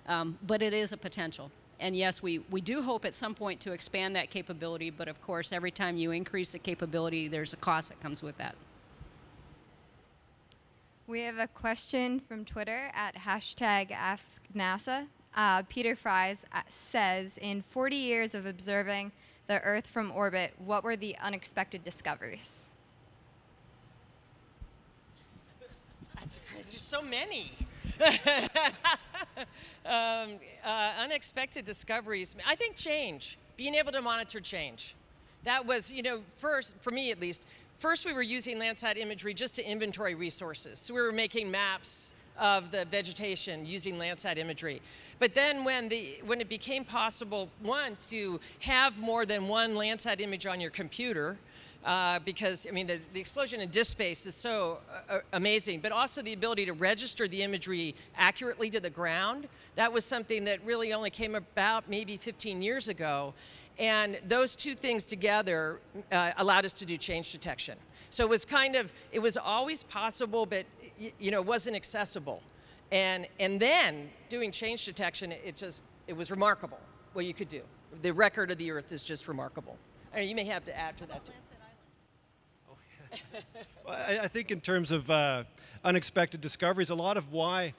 But it is a potential. And yes, we do hope at some point to expand that capability, but of course, every time you increase the capability, there's a cost that comes with that. We have a question from Twitter at #AskNASA. Peter Fries says, in 40 years of observing the Earth from orbit, what were the unexpected discoveries? That's great. There's so many. Unexpected discoveries. I think change, being able to monitor change. That was, first, for me at least, first we were using Landsat imagery just to inventory resources. So we were making maps of the vegetation using Landsat imagery. But then when it became possible, one, to have more than one Landsat image on your computer, because, the explosion in disk space is so amazing, but also the ability to register the imagery accurately to the ground. That was something that really only came about maybe 15 years ago. And those two things together allowed us to do change detection. So it was always possible, but it wasn't accessible. And then doing change detection, it was remarkable what you could do. The record of the Earth is just remarkable. And you may have to add to that too. Well, I think in terms of unexpected discoveries, a lot of why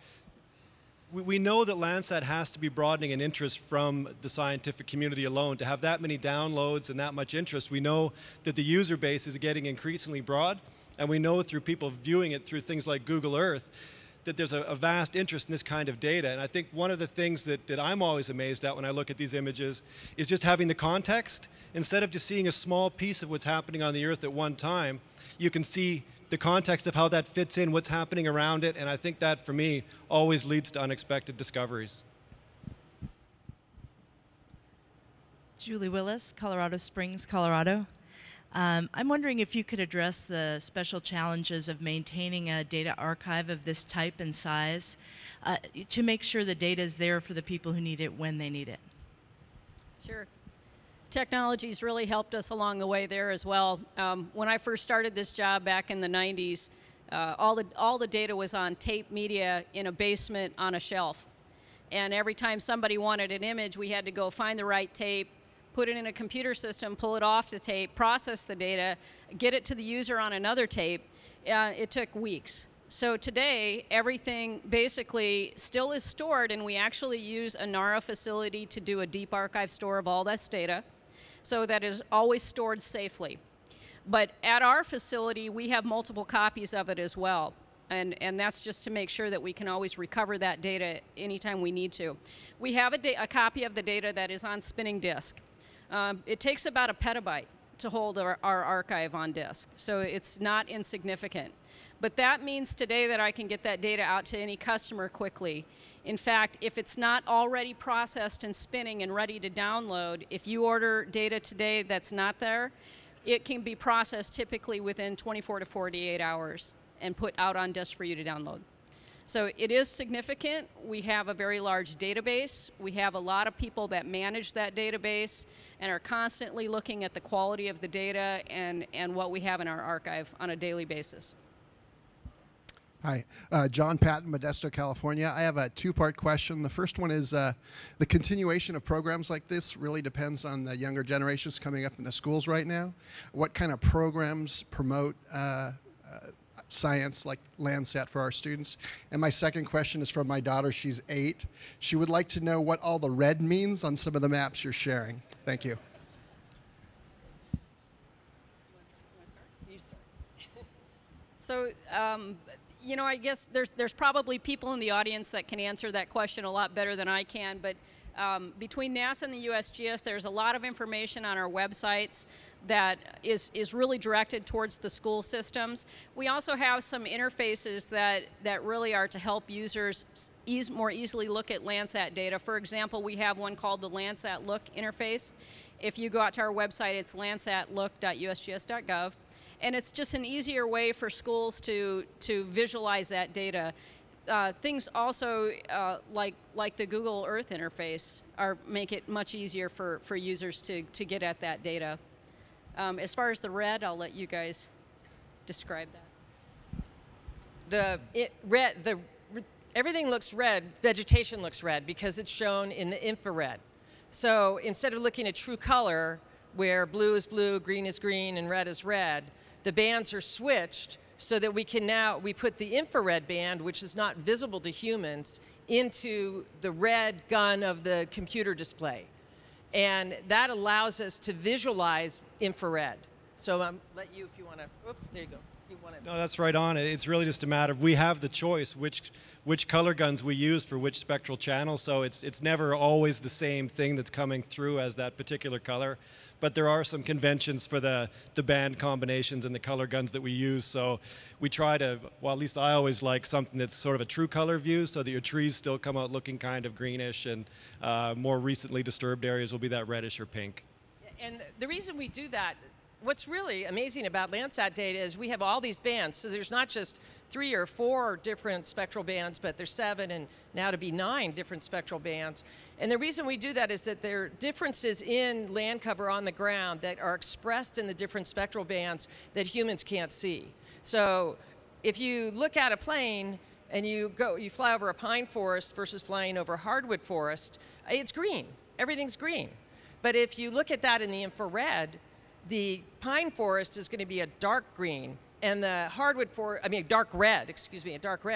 we know that Landsat has to be broadening an interest from the scientific community alone. To have that many downloads and that much interest, we know that the user base is getting increasingly broad, and we know through people viewing it through things like Google Earth that there's a vast interest in this kind of data. And I think one of the things that I'm always amazed at when I look at these images is just having the context. Instead of just seeing a small piece of what's happening on the Earth at one time, you can see the context of how that fits in, what's happening around it, and I think that, for me, always leads to unexpected discoveries. Julie Willis, Colorado Springs, Colorado. I'm wondering if you could address the special challenges of maintaining a data archive of this type and size to make sure the data is there for the people who need it when they need it. Sure. Technology's really helped us along the way there as well. When I first started this job back in the 90s, all the data was on tape media in a basement on a shelf. And every time somebody wanted an image, we had to go find the right tape, put it in a computer system, pull it off the tape, process the data, get it to the user on another tape. It took weeks. So today, everything basically still is stored, and we actually use a NARA facility to do a deep archive store of all this data, so that is always stored safely. But at our facility, we have multiple copies of it as well. And that's just to make sure that we can always recover that data anytime we need to. We have a copy of the data that is on spinning disk. It takes about a petabyte to hold our archive on disk, so it's not insignificant. But that means today that I can get that data out to any customer quickly. In fact, if it's not already processed and spinning and ready to download, if you order data today that's not there, it can be processed typically within 24 to 48 hours and put out on disk for you to download. So it is significant. We have a very large database. We have a lot of people that manage that database and are constantly looking at the quality of the data and what we have in our archive on a daily basis. Hi, John Patton, Modesto, California. I have a two-part question. The first one is the continuation of programs like this really depends on the younger generations coming up in the schools right now. What kind of programs promote science like Landsat for our students? And my second question is from my daughter. She's 8. She would like to know what all the red means on some of the maps you're sharing. Thank you. So, you know, I guess there's probably people in the audience that can answer that question a lot better than I can, but between NASA and the USGS, there's a lot of information on our websites that is really directed towards the school systems. We also have some interfaces that really are to help users more easily look at Landsat data. For example, we have one called the Landsat Look interface. If you go out to our website, it's landsat.usgs.gov. And it's just an easier way for schools to visualize that data. Things also like the Google Earth interface make it much easier for users to get at that data. As far as the red, I'll let you guys describe that. Everything looks red, vegetation looks red because it's shown in the infrared. So instead of looking at true color, where blue is blue, green is green, and red is red, the bands are switched so that we put the infrared band, which is not visible to humans, into the red gun of the computer display. And that allows us to visualize infrared. So let you, if you want to, oops, there you go. You want to. No, that's right on. It's really just a matter of we have the choice which color guns we use for which spectral channel. So it's never always the same thing that's coming through as that particular color. But there are some conventions for the band combinations and the color guns that we use. So we try to, well, at least I always like something that's sort of a true color view so that your trees still come out looking kind of greenish, and more recently disturbed areas will be that reddish or pink. And the reason we do that, what's really amazing about Landsat data is we have all these bands. So there's not just 3 or 4 different spectral bands, but there's 7 and now to be 9 different spectral bands. And the reason we do that is that there are differences in land cover on the ground that are expressed in the different spectral bands that humans can't see. So if you look at a plane and you fly over a pine forest versus flying over hardwood forest, it's green. Everything's green. But if you look at that in the infrared, the pine forest is going to be a dark green, and the hardwood forest, a dark red,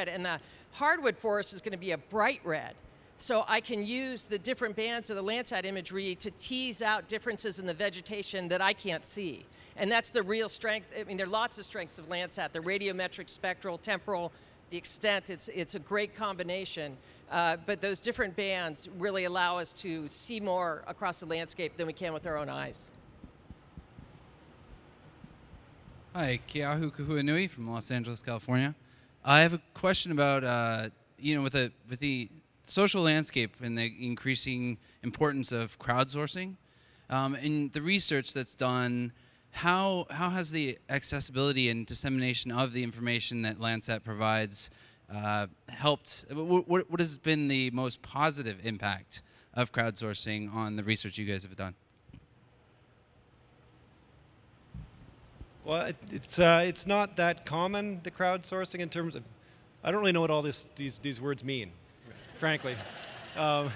and the hardwood forest is going to be a bright red. So I can use the different bands of the Landsat imagery to tease out differences in the vegetation that I can't see. And that's the real strength. There are lots of strengths of Landsat, the radiometric, spectral, temporal, the extent. It's a great combination. But those different bands really allow us to see more across the landscape than we can with our own eyes. Hi, Keahu Kahuanui from Los Angeles, California. I have a question about, with the social landscape and the increasing importance of crowdsourcing. In the research that's done, how has the accessibility and dissemination of the information that Landsat provides helped? What has been the most positive impact of crowdsourcing on the research you guys have done? Well, it's not that common, the crowdsourcing, in terms of, I don't really know what all these words mean, frankly. With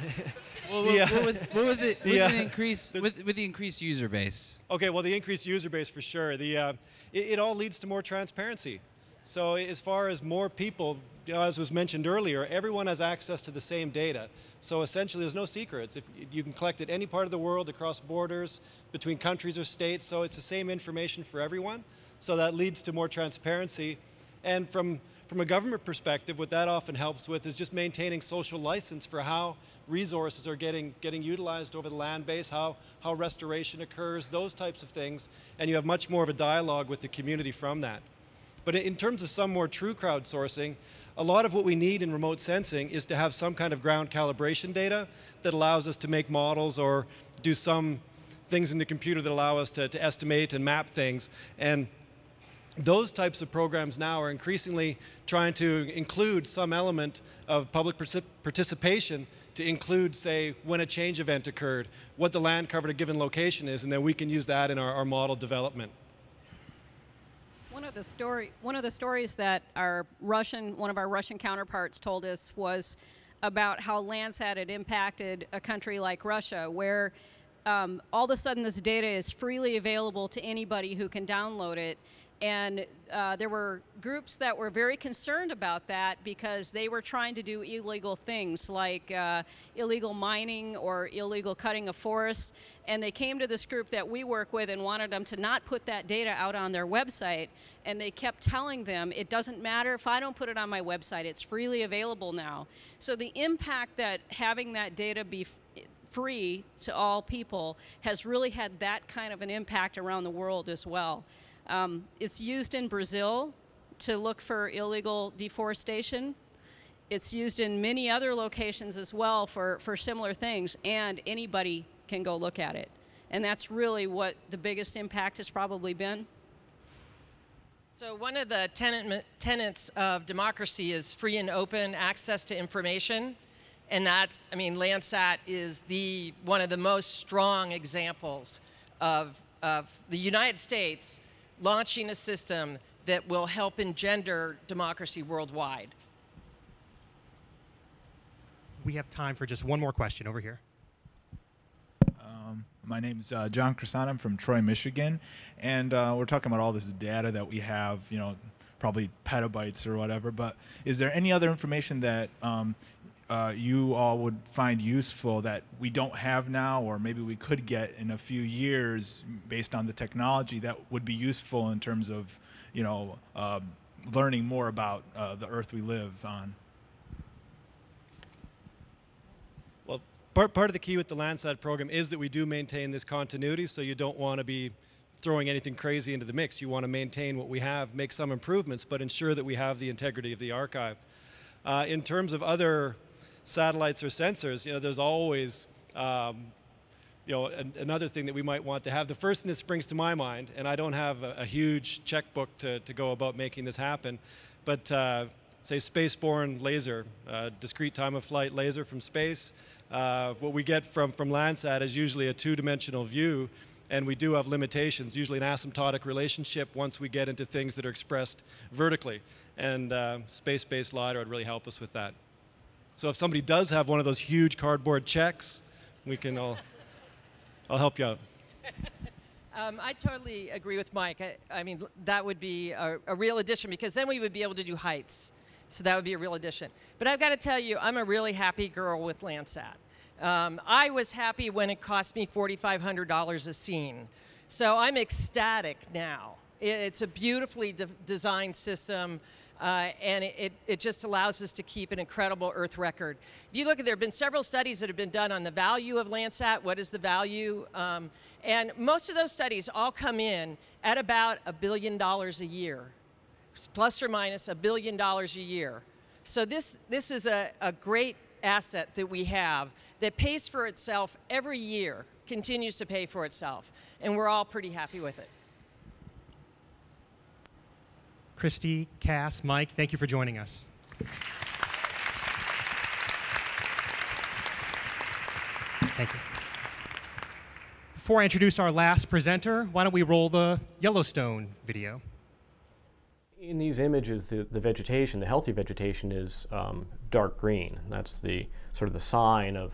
the increased user base. Okay, well, the increased user base for sure. It all leads to more transparency. So as far as more people, as was mentioned earlier, everyone has access to the same data. So essentially, there's no secrets. If you can collect it any part of the world, across borders, between countries or states. So it's the same information for everyone. So that leads to more transparency. And from a government perspective, what that often helps with is just maintaining social license for how resources are getting utilized over the land base, how restoration occurs, those types of things. And you have much more of a dialogue with the community from that. But in terms of some more true crowdsourcing, a lot of what we need in remote sensing is to have some kind of ground calibration data that allows us to make models or do some things in the computer that allow us to estimate and map things. And those types of programs now are increasingly trying to include some element of public participation to include, say, when a change event occurred, what the land cover at a given location is, and then we can use that in our model development. One of the stories that one of our Russian counterparts told us was about how Landsat had impacted a country like Russia, where all of a sudden this data is freely available to anybody who can download it. And there were groups that were very concerned about that because they were trying to do illegal things like illegal mining or illegal cutting of forests. And they came to this group that we work with and wanted them to not put that data out on their website. And they kept telling them, it doesn't matter if I don't put it on my website, it's freely available now. So the impact that having that data be free to all people has really had that kind of an impact around the world as well. It's used in Brazil to look for illegal deforestation. It's used in many other locations as well for similar things, and anybody can go look at it. And that's really what the biggest impact has probably been. So one of the tenets of democracy is free and open access to information. And that's, I mean, Landsat is one of the most strong examples of the United States launching a system that will help engender democracy worldwide. We have time for just one more question over here. My name is John Crisano. I'm from Troy, Michigan, and we're talking about all this data that we have, probably petabytes or whatever, but is there any other information that you all would find useful that we don't have now, or maybe we could get in a few years based on the technology that would be useful in terms of, learning more about the Earth we live on? Well, part of the key with the Landsat program is that we do maintain this continuity, so you don't want to be throwing anything crazy into the mix. You want to maintain what we have, make some improvements, but ensure that we have the integrity of the archive. In terms of other satellites or sensors, there's always, another thing that we might want to have. The first thing that springs to my mind, and I don't have a huge checkbook to go about making this happen, but say spaceborne laser, discrete time of flight laser from space. What we get from Landsat is usually a two-dimensional view, and we do have limitations, usually an asymptotic relationship once we get into things that are expressed vertically. And space-based LiDAR would really help us with that. So if somebody does have one of those huge cardboard checks, I'll help you out. I totally agree with Mike. I mean, that would be a real addition, because then we would be able to do heights. So that would be a real addition. But I've got to tell you, I'm a really happy girl with Landsat. I was happy when it cost me $4,500 a scene. So I'm ecstatic now. It's a beautifully designed system. And it just allows us to keep an incredible Earth record. If you look at, there have been several studies that have been done on the value of Landsat. What is the value? And most of those studies all come in at about $1 billion a year, plus or minus $1 billion a year. So this is a great asset that we have that pays for itself every year, continues to pay for itself, and we're all pretty happy with it. Christy, Cass, Mike, thank you for joining us. Thank you. Before I introduce our last presenter, why don't we roll the Yellowstone video? In these images, the vegetation, the healthy vegetation, is dark green. That's the sort of the sign of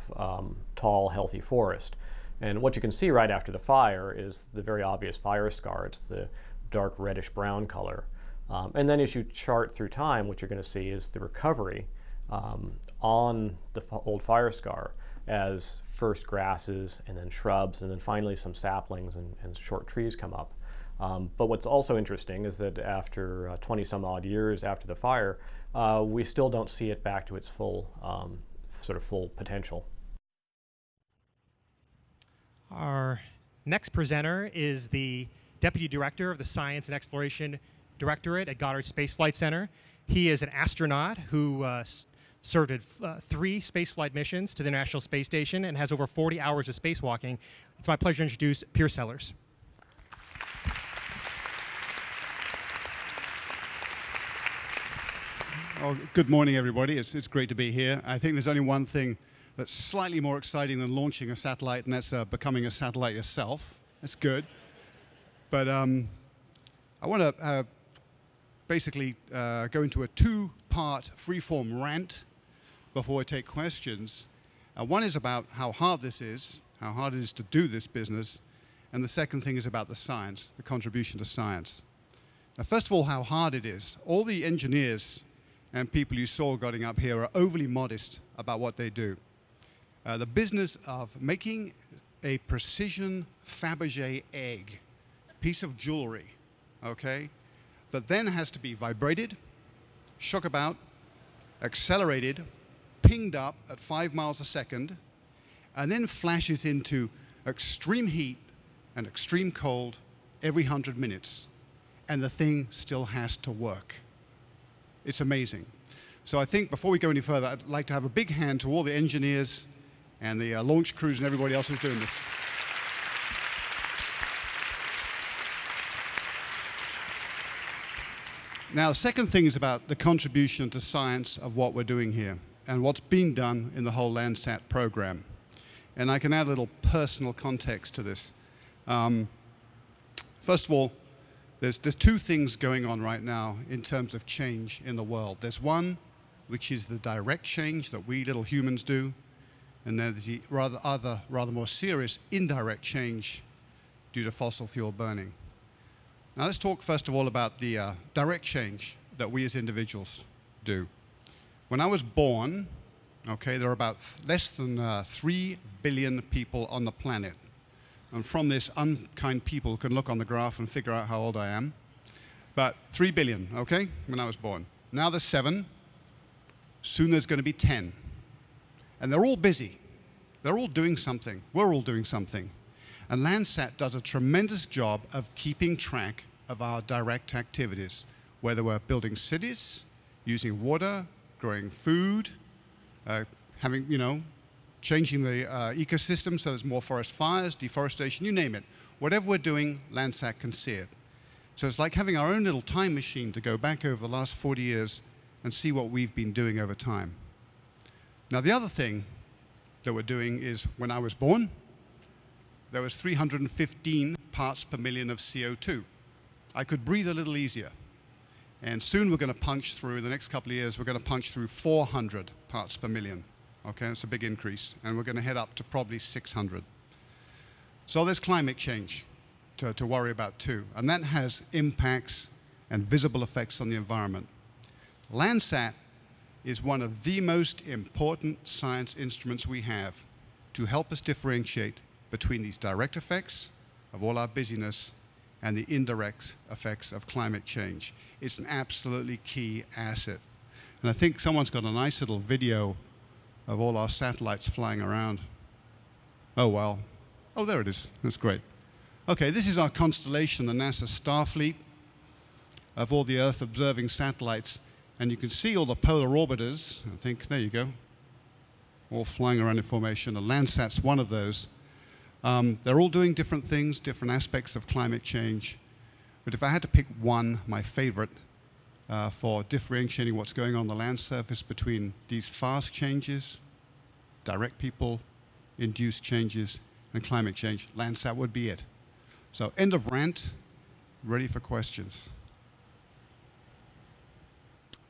tall, healthy forest. And what you can see right after the fire is the very obvious fire scar. It's the dark reddish brown color. And then as you chart through time, what you're going to see is the recovery on the old fire scar as first grasses and then shrubs and then finally some saplings and short trees come up. But what's also interesting is that after 20 some odd years after the fire, we still don't see it back to its full, sort of full potential. Our next presenter is the Deputy Director of the Science and Exploration Directorate at Goddard Space Flight Center. He is an astronaut who served at 3 spaceflight missions to the International Space Station and has over 40 hours of spacewalking. It's my pleasure to introduce Pierce Sellers. Oh, good morning, everybody. It's great to be here. I think there's only one thing that's slightly more exciting than launching a satellite, and that's becoming a satellite yourself. That's good. But I want to basically go into a 2-part freeform rant before I take questions. One is about how hard this is, how hard it is to do this business, and the second thing is about the science, the contribution to science. Now, first of all, how hard it is. All the engineers and people you saw getting up here are overly modest about what they do. The business of making a precision Fabergé egg, piece of jewelry, okay, that then has to be vibrated, shook about, accelerated, pinged up at 5 miles a second, and then flashes into extreme heat and extreme cold every 100 minutes. And the thing still has to work. It's amazing. So I think before we go any further, I'd like to have a big hand to all the engineers and the launch crews and everybody else who's doing this. Now, the second thing is about the contribution to science of what we're doing here and what's been done in the whole Landsat program. And I can add a little personal context to this. First of all, there's 2 things going on right now in terms of change in the world. There's one, which is the direct change that we little humans do, and there's the rather more serious indirect change due to fossil fuel burning. Now let's talk first of all about the direct change that we as individuals do. When I was born, okay, there are about less than 3 billion people on the planet. And from this, unkind people can look on the graph and figure out how old I am. But 3 billion, okay, when I was born. Now there's 7. Soon there's going to be 10. And they're all busy. They're all doing something. We're all doing something. And Landsat does a tremendous job of keeping track of our direct activities, whether we're building cities, using water, growing food, changing the ecosystem so there's more forest fires, deforestation, you name it. Whatever we're doing, Landsat can see it. So it's like having our own little time machine to go back over the last 40 years and see what we've been doing over time. Now, the other thing that we're doing is, when I was born, there was 315 parts per million of CO2. I could breathe a little easier. And soon we're going to punch through, the next couple of years, we're going to punch through 400 parts per million. Okay, that's a big increase. And we're going to head up to probably 600. So there's climate change to worry about too. And that has impacts and visible effects on the environment. Landsat is one of the most important science instruments we have to help us differentiate between these direct effects of all our busyness and the indirect effects of climate change. It's an absolutely key asset. And I think someone's got a nice little video of all our satellites flying around. Oh, well. Oh, there it is. That's great. Okay, this is our constellation, the NASA Starfleet, of all the Earth-observing satellites. And you can see all the polar orbiters, I think, there you go, all flying around in formation. The Landsat's one of those. They're all doing different things, different aspects of climate change. But if I had to pick one, my favorite, for differentiating what's going on the land surface between these fast changes, direct people-induced changes, and climate change, Landsat would be it. So end of rant, ready for questions.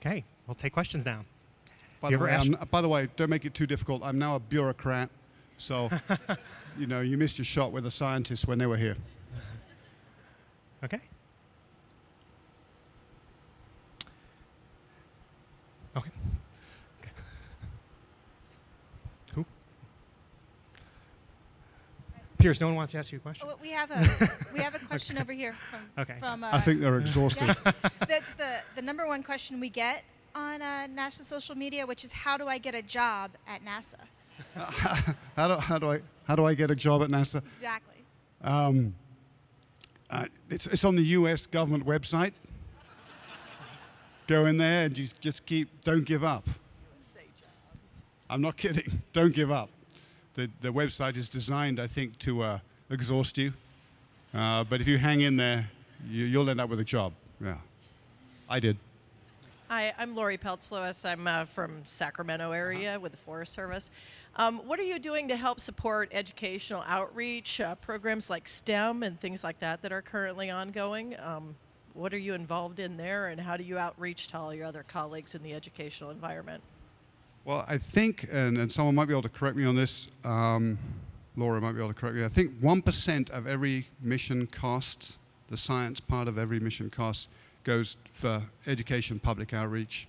Okay, we'll take questions now. By the way, don't make it too difficult. I'm now a bureaucrat, so you know, you missed your shot with the scientists when they were here. Okay. Okay. Who? Pierce, no one wants to ask you a question? Oh, we have a question over here from I think they're exhausted. Yeah, that's the number one question we get on NASA social media, which is, how do I get a job at NASA? How do I get a job at NASA? Exactly. It's on the US government website. Go in there and just don't give up. I'm not kidding. Don't give up. The website is designed, I think, to exhaust you. But if you hang in there, you'll end up with a job. Yeah, I did. Hi, I'm Lori Peltz-Lewis. I'm from Sacramento area with the Forest Service. What are you doing to help support educational outreach, programs like STEM and things like that that are currently ongoing? What are you involved in there, and how do you outreach to all your other colleagues in the educational environment? Well, I think, and someone might be able to correct me on this, Laura might be able to correct me, I think 1% of every mission costs, the science part of every mission costs, goes for education, public outreach.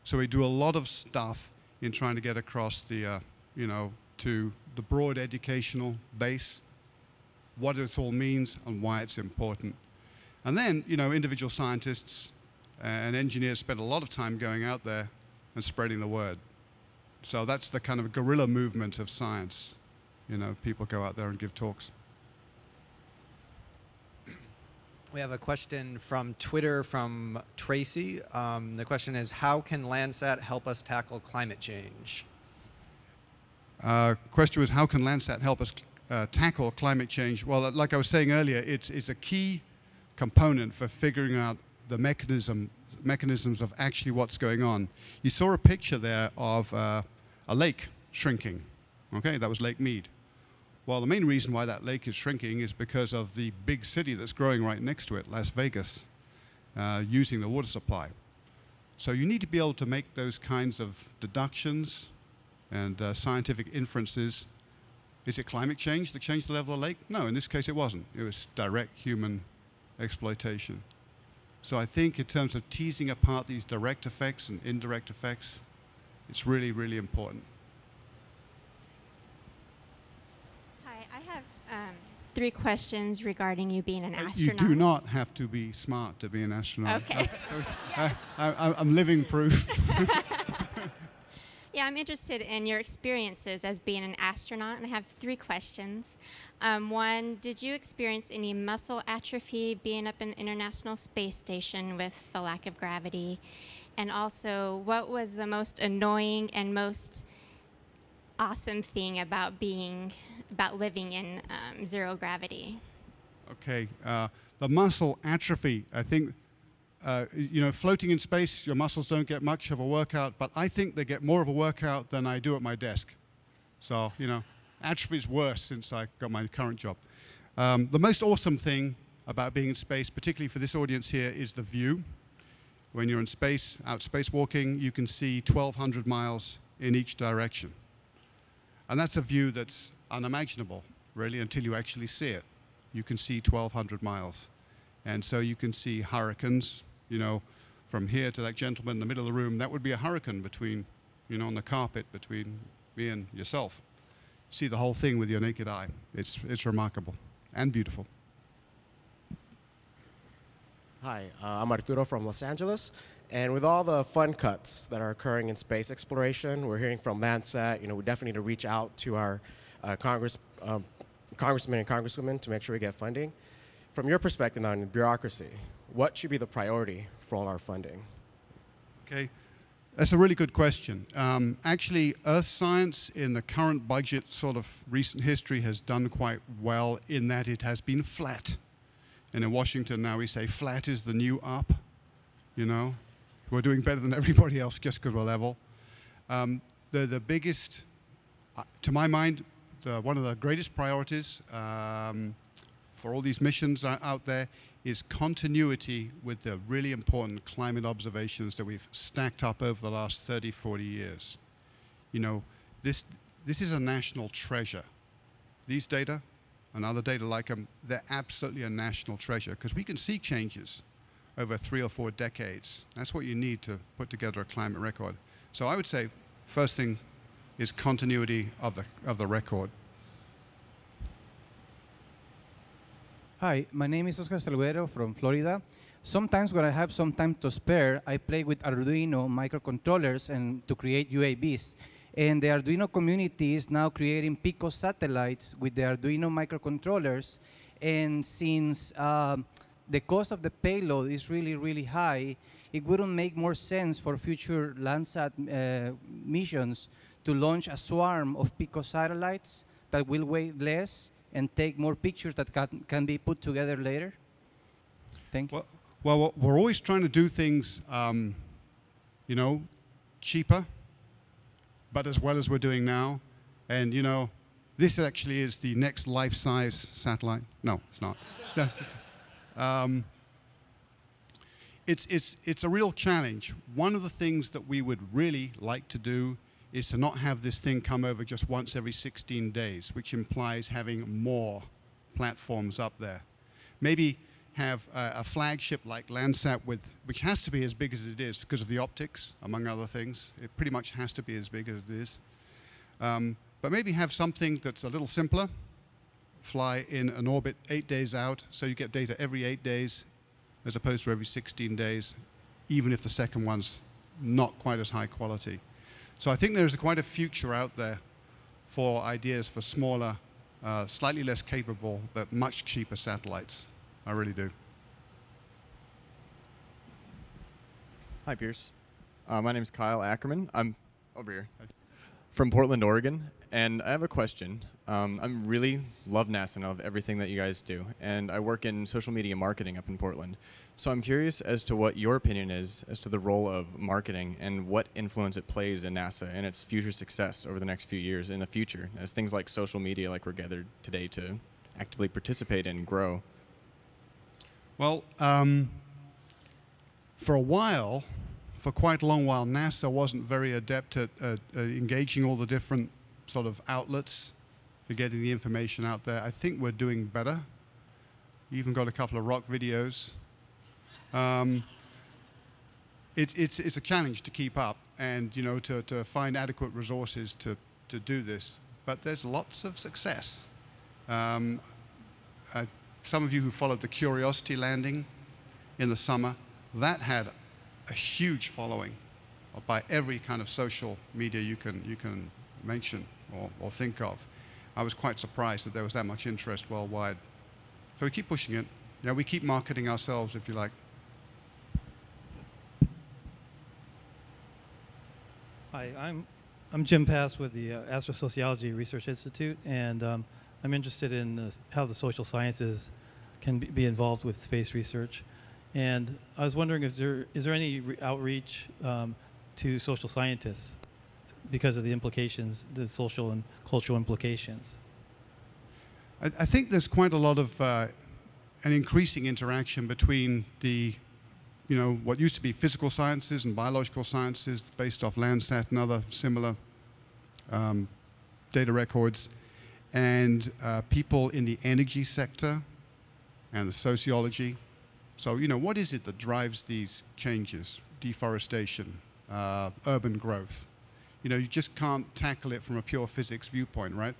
So we do a lot of stuff in trying to get across the, to the broad educational base, what it all means and why it's important. And then, individual scientists and engineers spend a lot of time going out there and spreading the word. So that's the kind of guerrilla movement of science. People go out there and give talks. We have a question from Twitter from Tracy. The question is, how can Landsat help us tackle climate change? Question was, how can Landsat help us tackle climate change? Well, like I was saying earlier, it's a key component for figuring out the mechanisms of actually what's going on. You saw a picture there of a lake shrinking. Okay, that was Lake Mead. Well, the main reason why that lake is shrinking is because of the big city that's growing right next to it, Las Vegas, using the water supply. So you need to be able to make those kinds of deductions and scientific inferences. Is it climate change that changed the level of the lake? No, in this case it wasn't. It was direct human exploitation. So I think in terms of teasing apart these direct effects and indirect effects, it's really, really important. Hi, I have 3 questions regarding you being an astronaut. You do not have to be smart to be an astronaut. Okay. I'm living proof. Yeah, I'm interested in your experiences as being an astronaut, and I have 3 questions. 1, did you experience any muscle atrophy being up in the International Space Station with the lack of gravity? And also, what was the most annoying and most awesome thing about living in zero gravity? Okay, the muscle atrophy, I think, floating in space, your muscles don't get much of a workout, but I think they get more of a workout than I do at my desk. So, atrophy is worse since I got my current job. The most awesome thing about being in space, particularly for this audience here, is the view. When you're in space, out spacewalking, you can see 1,200 miles in each direction. And that's a view that's unimaginable, really, until you actually see it. You can see 1,200 miles. And so you can see hurricanes, from here to that gentleman in the middle of the room. That would be a hurricane between, on the carpet between me and yourself. See the whole thing with your naked eye. It's remarkable and beautiful. Hi, I'm Arturo from Los Angeles. And with all the fund cuts that are occurring in space exploration, we're hearing from Landsat, we definitely need to reach out to our congressmen and congresswomen to make sure we get funding. From your perspective on bureaucracy, what should be the priority for all our funding? Okay, that's a really good question. Actually, Earth science in the current budget sort of recent history has done quite well in that it has been flat. And in Washington now we say flat is the new up, We're doing better than everybody else just because we're level. The biggest, to my mind, one of the greatest priorities for all these missions out there is continuity with the really important climate observations that we've stacked up over the last 30, 40 years. This is a national treasure. These data and other data like them, they're absolutely a national treasure because we can see changes over 3 or 4 decades. That's what you need to put together a climate record. So I would say first thing is continuity of the record. Hi, my name is Oscar Salguero from Florida. Sometimes when I have some time to spare, I play with Arduino microcontrollers and to create UAVs. And the Arduino community is now creating Pico satellites with the Arduino microcontrollers. And since the cost of the payload is really, really high, it wouldn't make more sense for future Landsat missions to launch a swarm of Pico satellites that will weigh less and take more pictures that can be put together later? Thank you. Well, we're always trying to do things, cheaper, but as well as we're doing now. And, this actually is the next life-size satellite. No, it's not. It's a real challenge. One of the things that we would really like to do is to not have this thing come over just once every 16 days, which implies having more platforms up there. Maybe have a flagship like Landsat which has to be as big as it is because of the optics, among other things. It pretty much has to be as big as it is. But maybe have something that's a little simpler, fly in an orbit 8 days out, so you get data every 8 days as opposed to every 16 days, even if the second one's not quite as high quality. So I think there's quite a future out there for ideas for smaller, slightly less capable, but much cheaper satellites. I really do. Hi, Pierce. My name is Kyle Ackerman. I'm over here from Portland, Oregon, and I have a question. I really love NASA and I love everything that you guys do, and I work in social media marketing up in Portland. So I'm curious as to what your opinion is as to the role of marketing and what influence it plays in NASA and its future success over the next few years in the future, as things like social media, like we're gathered today to actively participate in, grow. Well, for a while, for quite a long while, NASA wasn't very adept at engaging all the different sort of outlets for getting the information out there. I think we're doing better. We even got a couple of rock videos. It's a challenge to keep up and, to find adequate resources to do this. But there's lots of success. Some of you who followed the Curiosity landing in the summer, that had a huge following by every kind of social media you can mention or think of. I was quite surprised that there was that much interest worldwide. So we keep pushing it. We keep marketing ourselves, if you like. Hi, I'm Jim Pass with the Astrosociology Research Institute, and I'm interested in how the social sciences can be involved with space research. And I was wondering if is there any outreach to social scientists because of the implications, the social and cultural implications? I think there's quite a lot of an increasing interaction between the what used to be physical sciences and biological sciences based off Landsat and other similar data records, and people in the energy sector and the sociology. So, what is it that drives these changes? Deforestation, urban growth. You just can't tackle it from a pure physics viewpoint, right?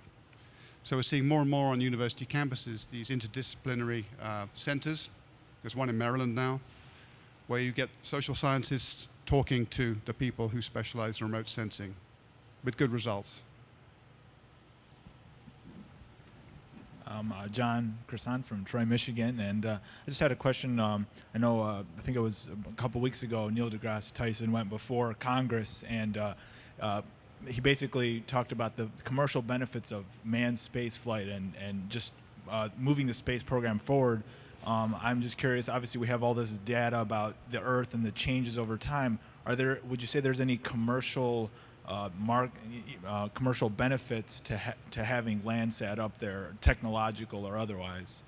So we're seeing more and more on university campuses these interdisciplinary centers There's one in Maryland now, where you get social scientists talking to the people who specialize in remote sensing with good results. John Crescent from Troy, Michigan, and I just had a question. I know, I think it was a couple weeks ago, Neil deGrasse Tyson went before Congress, and he basically talked about the commercial benefits of manned space flight and just moving the space program forward. I'm just curious, obviously we have all this data about the Earth and the changes over time. Would you say there's any commercial commercial benefits to having Landsat up there, technological or otherwise?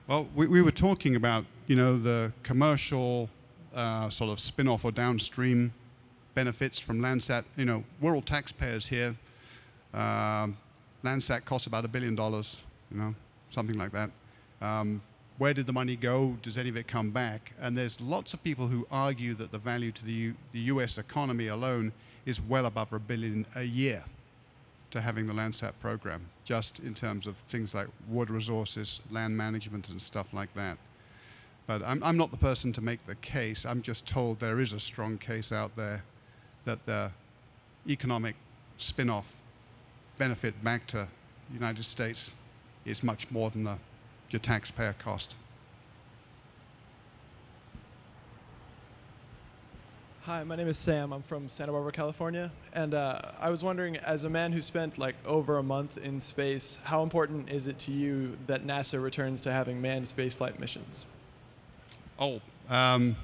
Well, we were talking about, the commercial sort of spin-off or downstream benefits from Landsat. We're all taxpayers here. Landsat costs about $1 billion, something like that. Where did the money go? Does any of it come back? And there's lots of people who argue that the value to the US economy alone is well above $1 billion a year to having the Landsat program, just in terms of things like water resources, land management, and stuff like that. But I'm not the person to make the case. I'm just told there is a strong case out there that the economic spin-off benefit back to the United States is much more than your taxpayer cost. Hi, my name is Sam. I'm from Santa Barbara, California. And I was wondering, as a man who spent like over a month in space, how important is it to you that NASA returns to having manned spaceflight missions? Well, the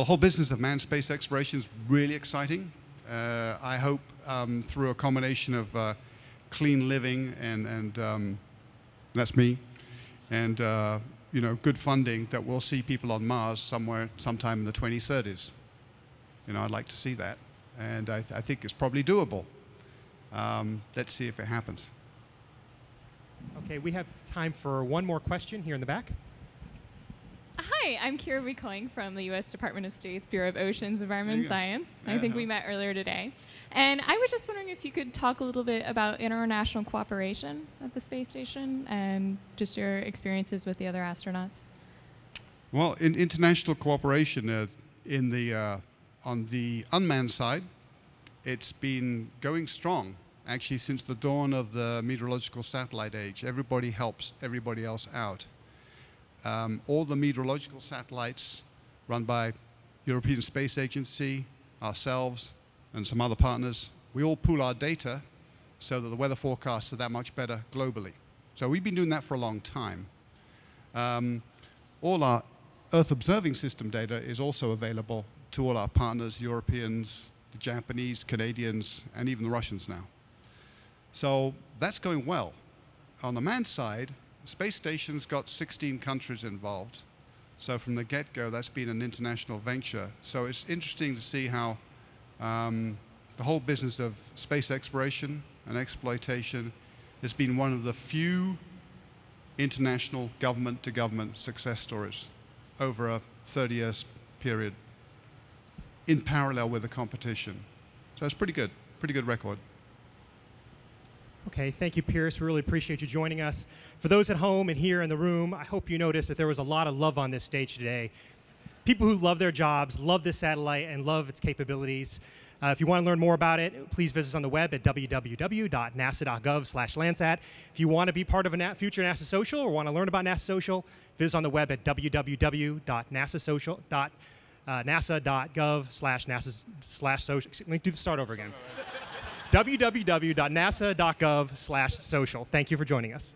whole business of manned space exploration is really exciting. I hope through a combination of clean living and that's me, and good funding, that we'll see people on Mars sometime in the 2030s. I'd like to see that, and I think it's probably doable. Let's see if it happens. Okay, we have time for one more question here in the back. Hi, I'm Kira McCoying from the U.S. Department of State's Bureau of Oceans, Environment, and Science. I think we met earlier today. And I was just wondering if you could talk a little bit about international cooperation at the space station and just your experiences with the other astronauts. Well, in international cooperation on the unmanned side, it's been going strong, actually, since the dawn of the meteorological satellite age. Everybody helps everybody else out. All the meteorological satellites run by European Space Agency, ourselves, and some other partners, we all pool our data so that the weather forecasts are that much better globally. So we've been doing that for a long time. All our Earth observing system data is also available to all our partners, Europeans, the Japanese, Canadians, and even the Russians now. So that's going well. On the manned side, the space station's got 16 countries involved. So from the get-go, that's been an international venture. So it's interesting to see how the whole business of space exploration and exploitation has been one of the few international government-to-government success stories over a 30-year period, in parallel with the competition. So it's pretty good record. Okay, thank you, Pierce. We really appreciate you joining us. For those at home and here in the room, I hope you noticed that there was a lot of love on this stage today. People who love their jobs, love this satellite, and love its capabilities. If you want to learn more about it, please visit us on the web at www.nasa.gov/Landsat. If you want to be part of a future NASA Social or want to learn about NASA Social, visit us on the web at www.nasa.gov/NASA/social. Let me do the start over again. www.nasa.gov/social. Thank you for joining us.